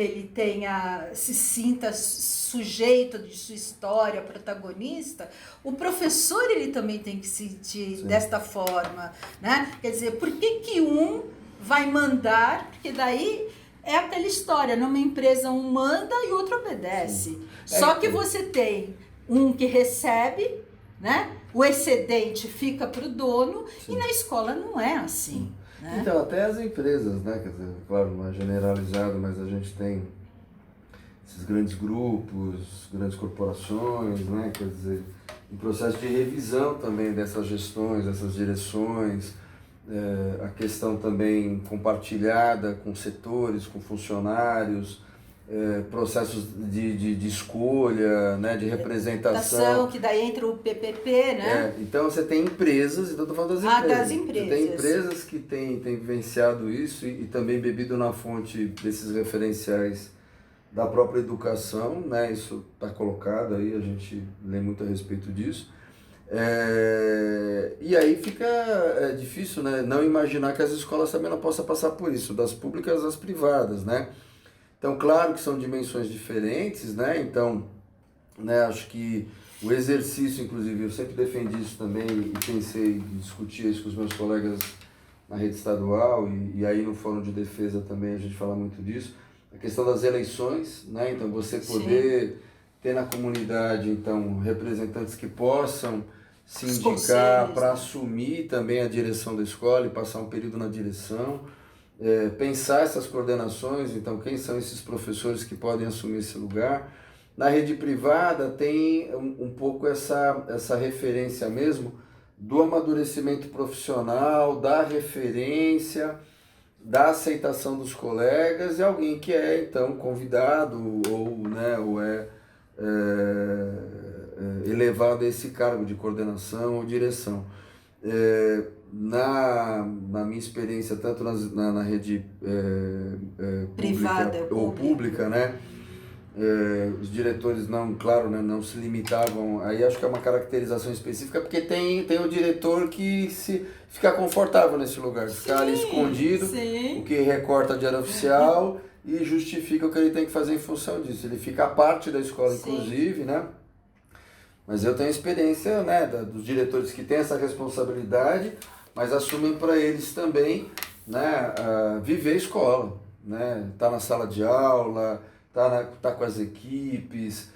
se sinta sujeito de sua história, protagonista, o professor ele também tem que se sentir desta forma, né? Quer dizer, por que um vai mandar? Porque daí é aquela história, numa empresa um manda e o outro obedece. Só que você tem um que recebe, né? O excedente fica para o dono. Sim. E na escola não é assim. Né? Então, até as empresas, né? Quer dizer, claro, não é generalizado, mas a gente tem esses grandes grupos, grandes corporações, né? Quer dizer, um processo de revisão também dessas gestões, dessas direções, a questão também compartilhada com setores, com funcionários, processos de escolha, né, de representação. Que daí entra o PPP, né? Então você tem empresas, então eu estou falando das empresas. Das empresas. Você tem empresas que têm vivenciado isso e também bebido na fonte desses referenciais da própria educação, né? Isso está colocado aí, a gente lê muito a respeito disso. E aí fica difícil, né, não imaginar que as escolas também não possam passar por isso, das públicas às privadas, né? Então, claro que são dimensões diferentes, né? Então, né, acho que o exercício, inclusive, eu sempre defendi isso também e pensei em discutir isso com os meus colegas na rede estadual e aí no Fórum de Defesa também a gente fala muito disso, a questão das eleições, né? Então, você poder ter na comunidade, então, representantes que possam se indicar para assumir também a direção da escola e passar um período na direção. Pensar essas coordenações, então quem são esses professores que podem assumir esse lugar. Na rede privada tem um pouco essa referência mesmo do amadurecimento profissional, da referência, da aceitação dos colegas e alguém que é então convidado ou elevado a esse cargo de coordenação ou direção. Na minha experiência, tanto na rede privada pública, né? Os diretores não se limitavam, aí acho que é uma caracterização específica, porque tem o diretor que fica confortável nesse lugar, fica ali escondido, o que recorta a diária oficial e justifica o que ele tem que fazer em função disso. Ele fica à parte da escola, inclusive, né? Mas eu tenho experiência, né, dos diretores que têm essa responsabilidade, mas assumem para eles também, né, viver a escola, né, tá na sala de aula, tá com as equipes,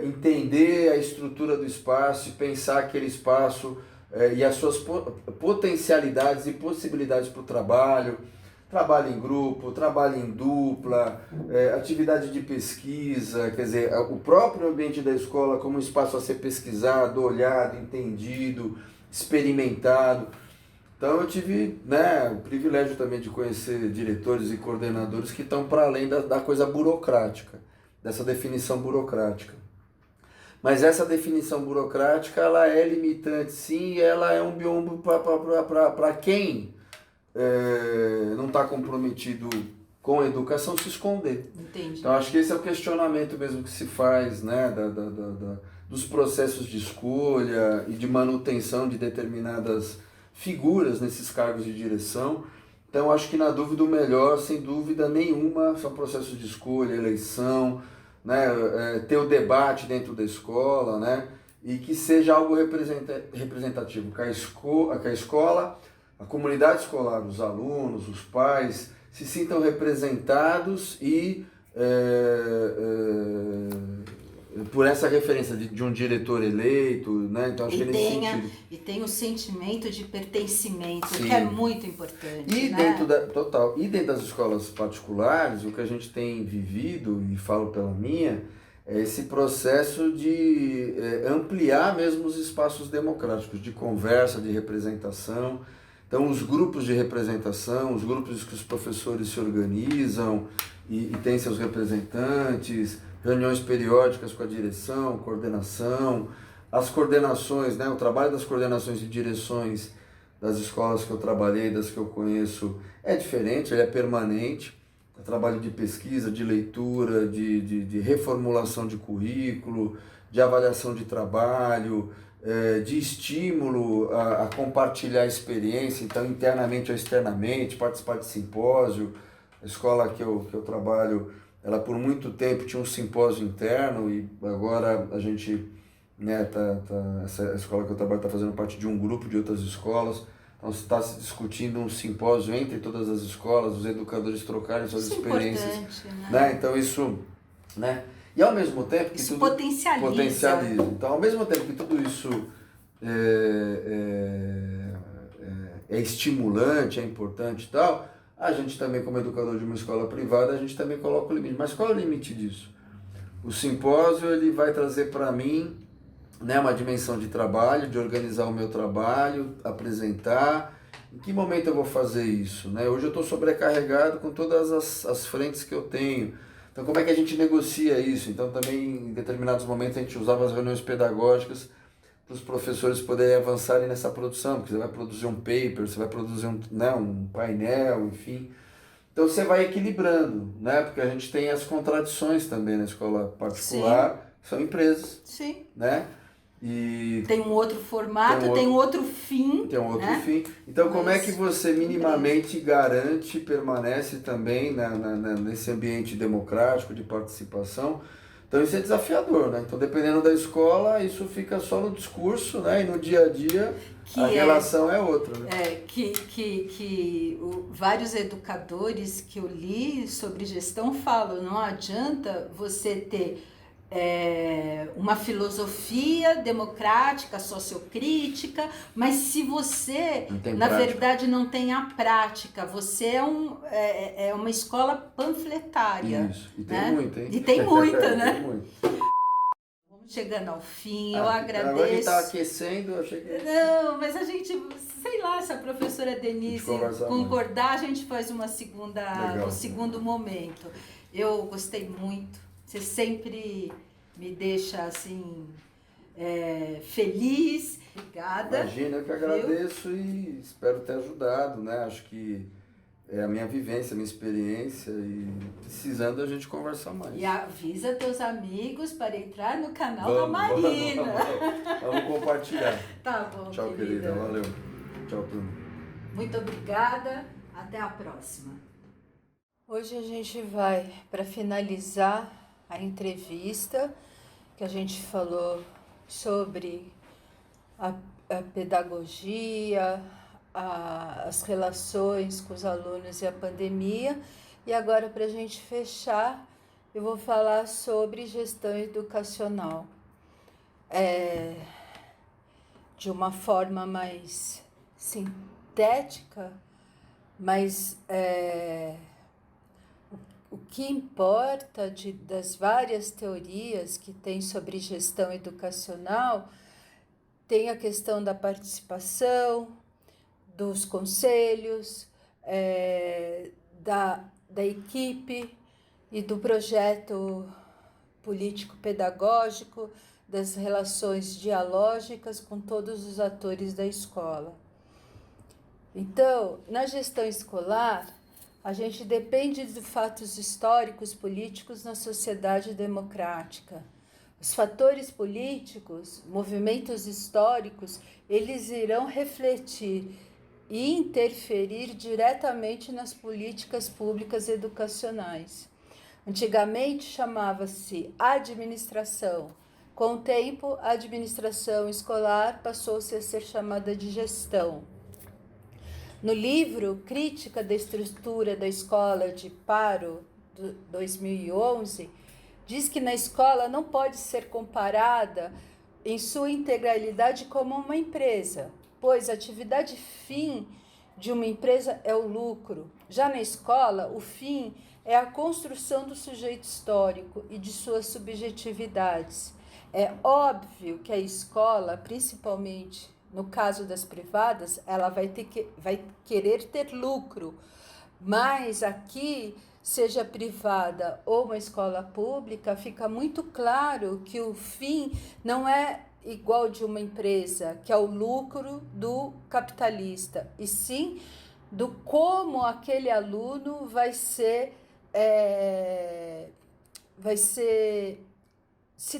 entender a estrutura do espaço e pensar aquele espaço e as suas potencialidades e possibilidades para o trabalho, trabalho em grupo, trabalho em dupla, atividade de pesquisa, quer dizer, o próprio ambiente da escola como um espaço a ser pesquisado, olhado, entendido, experimentado. Então eu tive, né, o privilégio também de conhecer diretores e coordenadores que estão para além da coisa burocrática, dessa definição burocrática. Mas essa definição burocrática, ela é limitante, sim, e ela é um biombo para quem não está comprometido com a educação se esconder. Entendi. Então acho que esse é o questionamento mesmo que se faz, né, dos processos de escolha e de manutenção de determinadas figuras nesses cargos de direção. Então acho que na dúvida o melhor, sem dúvida nenhuma, são processos de escolha, eleição, né, ter o debate dentro da escola, né, e que seja algo representativo, que a escola, a comunidade escolar, os alunos, os pais, se sintam representados e por essa referência de um diretor eleito, né? Então acho que é nesse sentido. E tem o sentimento de pertencimento, Sim. que é muito importante. E né? E dentro das escolas particulares, o que a gente tem vivido, e falo pela minha, é esse processo de ampliar mesmo os espaços democráticos, de conversa, de representação. Então, os grupos de representação, os grupos que os professores se organizam e têm seus representantes, reuniões periódicas com a direção, coordenação, as coordenações, né, o trabalho das coordenações e direções das escolas que eu trabalhei, das que eu conheço, é diferente, ele é permanente. É trabalho de pesquisa, de leitura, de reformulação de currículo, de avaliação de trabalho, de estímulo a compartilhar a experiência, então internamente ou externamente, participar de simpósio. A escola que eu trabalho, ela por muito tempo tinha um simpósio interno e agora a gente, né, essa escola que eu trabalho está fazendo parte de um grupo de outras escolas. Então está se discutindo um simpósio entre todas as escolas, os educadores trocarem suas experiências. Né? Então isso, né? E ao mesmo tempo que isso tudo potencializa. Então ao mesmo tempo que tudo isso é estimulante, é importante e tal, a gente também, como educador de uma escola privada, a gente também coloca o limite. Mas qual é o limite disso? O simpósio ele vai trazer para mim, né, uma dimensão de trabalho, de organizar o meu trabalho, apresentar. Em que momento eu vou fazer isso? Né? Hoje eu estou sobrecarregado com todas as frentes que eu tenho. Então como é que a gente negocia isso? Então também em determinados momentos a gente usava as reuniões pedagógicas para os professores poderem avançarem nessa produção, porque você vai produzir um paper, você vai produzir um painel, enfim. Então você vai equilibrando, né? Porque a gente tem as contradições também na escola particular, sim, que são empresas. Sim. Né? E tem um outro formato, tem um outro fim. Tem um outro né? fim. Então como é que você minimamente garante, permanece também nesse ambiente democrático de participação? Então isso é desafiador, né? Então dependendo da escola, isso fica só no discurso, né? E no dia a dia a relação é outra. Né? Vários educadores que eu li sobre gestão falam, não adianta você ter uma filosofia democrática, sociocrítica, mas se você, na verdade, não tem a prática, você é uma escola panfletária. Isso, e né? tem muito, hein? E tem muita, né? Tem muito. Vamos chegando ao fim, eu agradeço. Agora a gente tá aquecendo, eu achei que... Não, mas a gente, sei lá, se a professora Denise concordar, a gente faz um segundo momento. Eu gostei muito, você sempre me deixa assim feliz. Obrigada. Imagina, eu que agradeço e espero ter ajudado, né? Acho que é a minha vivência, a minha experiência e precisando a gente conversar mais. E avisa teus amigos para entrar no canal da Marina. Vamos compartilhar. Tá bom, tchau, querida. Valeu. Tchau, turma. Muito obrigada. Até a próxima. Hoje a gente vai, para finalizar a entrevista, que a gente falou sobre a pedagogia, as relações com os alunos e a pandemia. E agora, para a gente fechar, eu vou falar sobre gestão educacional. de uma forma mais sintética, mas o que importa das várias teorias que tem sobre gestão educacional, tem a questão da participação, dos conselhos, da equipe e do projeto político-pedagógico, das relações dialógicas com todos os atores da escola. Então, na gestão escolar, a gente depende de fatos históricos políticos na sociedade democrática. Os fatores políticos, movimentos históricos, eles irão refletir e interferir diretamente nas políticas públicas educacionais. Antigamente chamava-se administração. Com o tempo, a administração escolar passou-se a ser chamada de gestão. No livro Crítica da Estrutura da Escola de Paro, 2011, diz que na escola não pode ser comparada em sua integralidade como uma empresa, pois a atividade fim de uma empresa é o lucro. Já na escola, o fim é a construção do sujeito histórico e de suas subjetividades. É óbvio que a escola, principalmente no caso das privadas, ela vai querer ter lucro, mas aqui, seja privada ou uma escola pública, fica muito claro que o fim não é igual de uma empresa, que é o lucro do capitalista, e sim do como aquele aluno vai se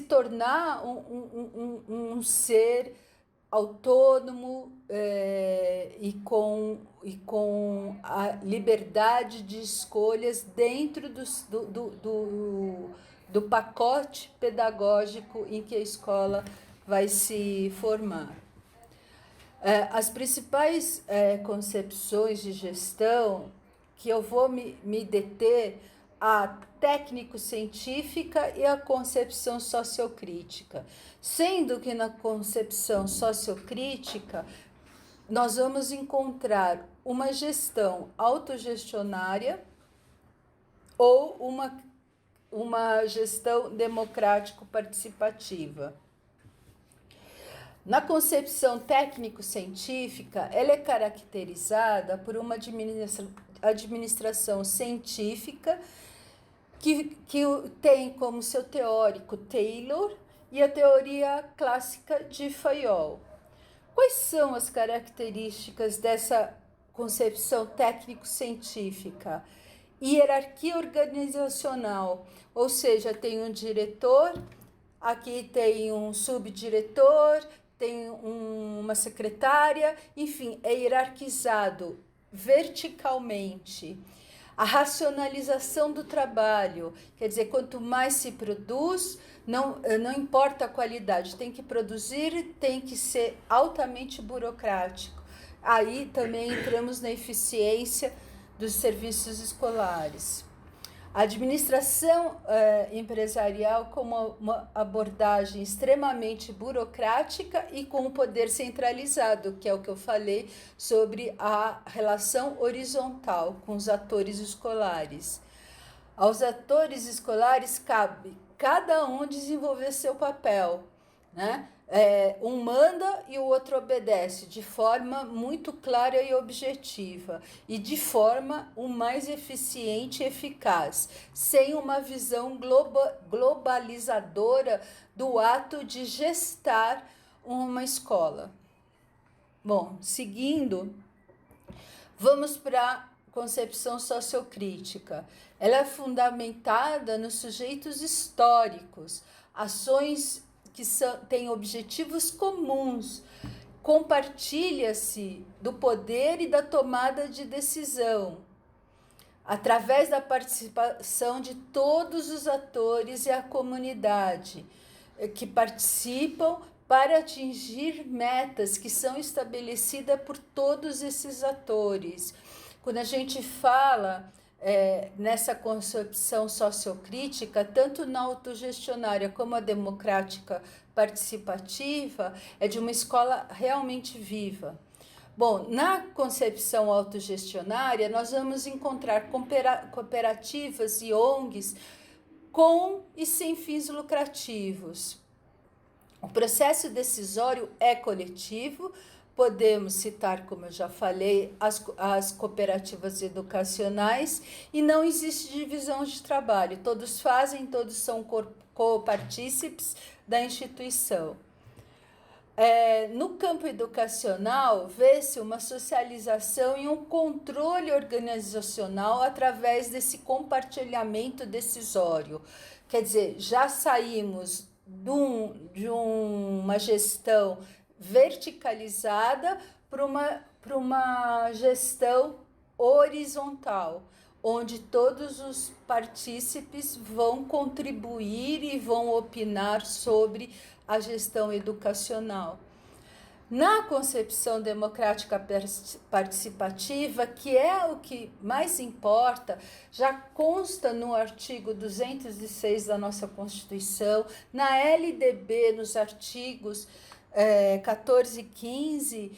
tornar um ser autônomo e com a liberdade de escolhas dentro do pacote pedagógico em que a escola vai se formar. As principais concepções de gestão que eu vou me deter, a técnico-científica e a concepção sociocrítica. Sendo que na concepção sociocrítica nós vamos encontrar uma gestão autogestionária ou uma gestão democrático-participativa. Na concepção técnico-científica, ela é caracterizada por uma administração científica que tem como seu teórico Taylor e a teoria clássica de Fayol. Quais são as características dessa concepção técnico-científica? Hierarquia organizacional, ou seja, tem um diretor, aqui tem um subdiretor, tem uma secretária, enfim, é hierarquizado verticalmente. A racionalização do trabalho, quer dizer, quanto mais se produz, não importa a qualidade, tem que produzir, tem que ser altamente burocrático. Aí também entramos na eficiência dos serviços escolares. A administração empresarial como uma abordagem extremamente burocrática e com o poder centralizado, que é o que eu falei sobre a relação horizontal com os atores escolares. Aos atores escolares cabe cada um desenvolver seu papel, né? Um manda e o outro obedece de forma muito clara e objetiva e de forma o mais eficiente e eficaz, sem uma visão globalizadora do ato de gestar uma escola. Bom, seguindo, vamos para a concepção sociocrítica. Ela é fundamentada nos sujeitos históricos, ações que têm objetivos comuns, compartilha-se do poder e da tomada de decisão, através da participação de todos os atores e a comunidade que participam para atingir metas que são estabelecidas por todos esses atores. Quando a gente fala nessa concepção sociocrítica, tanto na autogestionária como a democrática participativa é de uma escola realmente viva. Bom, na concepção autogestionária, nós vamos encontrar cooperativas e ONGs com e sem fins lucrativos. O processo decisório é coletivo. Podemos citar, como eu já falei, as cooperativas educacionais, e não existe divisão de trabalho. Todos fazem, todos são copartícipes da instituição. No campo educacional, vê-se uma socialização e um controle organizacional através desse compartilhamento decisório. Quer dizer, já saímos de uma gestão verticalizada para uma gestão horizontal, onde todos os partícipes vão contribuir e vão opinar sobre a gestão educacional. Na concepção democrática participativa, que é o que mais importa, já consta no artigo 206 da nossa Constituição, na LDB, nos artigos 14 e 15,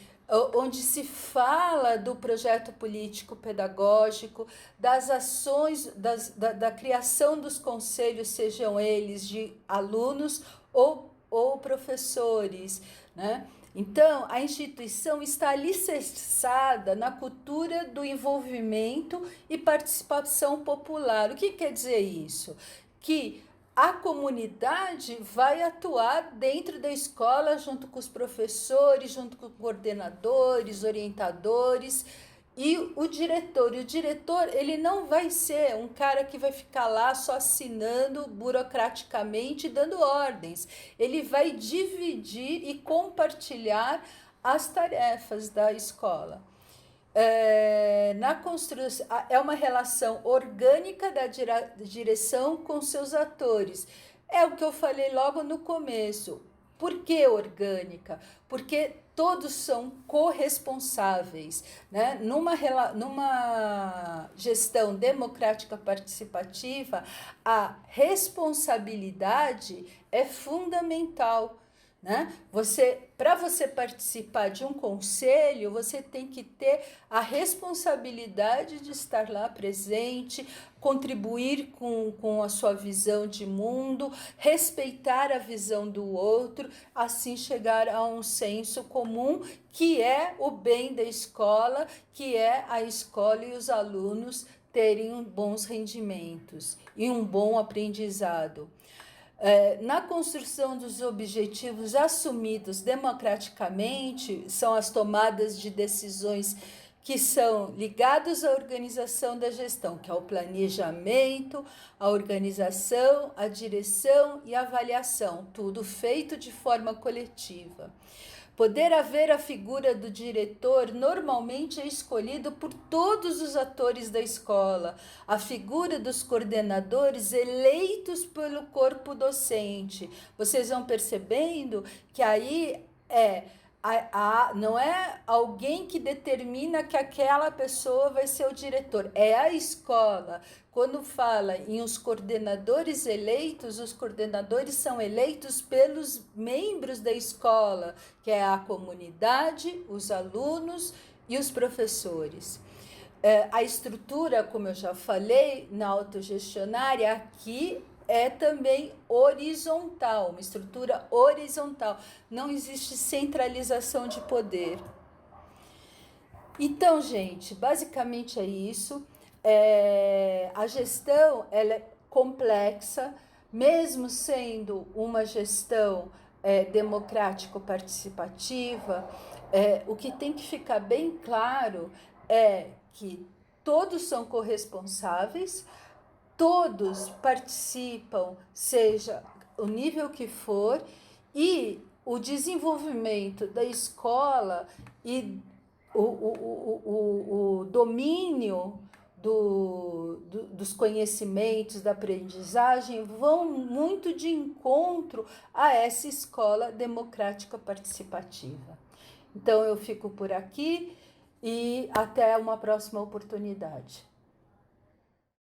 onde se fala do projeto político-pedagógico, das ações, da criação dos conselhos, sejam eles de alunos ou professores, né? Então, a instituição está alicerçada na cultura do envolvimento e participação popular. O que quer dizer isso? Que a comunidade vai atuar dentro da escola junto com os professores, junto com coordenadores, orientadores e o diretor. E o diretor, ele não vai ser um cara que vai ficar lá só assinando burocraticamente, dando ordens. Ele vai dividir e compartilhar as tarefas da escola. Na construção, é uma relação orgânica da direção com seus atores. É o que eu falei logo no começo. Por que orgânica? Porque todos são corresponsáveis, né? Numa gestão democrática participativa, a responsabilidade é fundamental, né? Para você participar de um conselho, você tem que ter a responsabilidade de estar lá presente, contribuir com a sua visão de mundo, respeitar a visão do outro, assim chegar a um senso comum, que é o bem da escola, que é a escola e os alunos terem bons rendimentos e um bom aprendizado. Na construção dos objetivos assumidos democraticamente, são as tomadas de decisões que são ligados à organização da gestão, que é o planejamento, a organização, a direção e a avaliação, tudo feito de forma coletiva. Poder haver a figura do diretor normalmente é escolhido por todos os atores da escola, a figura dos coordenadores eleitos pelo corpo docente. Vocês vão percebendo que aí não é alguém que determina que aquela pessoa vai ser o diretor, é a escola. Quando fala em os coordenadores eleitos, os coordenadores são eleitos pelos membros da escola, que é a comunidade, os alunos e os professores. A estrutura, como eu já falei, na autogestionária, aqui é também horizontal, uma estrutura horizontal. Não existe centralização de poder. Então, gente, basicamente é isso. A gestão ela é complexa, mesmo sendo uma gestão democrático-participativa. O que tem que ficar bem claro é que todos são corresponsáveis, todos participam, seja o nível que for, e o desenvolvimento da escola e o domínio dos conhecimentos, da aprendizagem, vão muito de encontro a essa escola democrática participativa. Então, eu fico por aqui e até uma próxima oportunidade.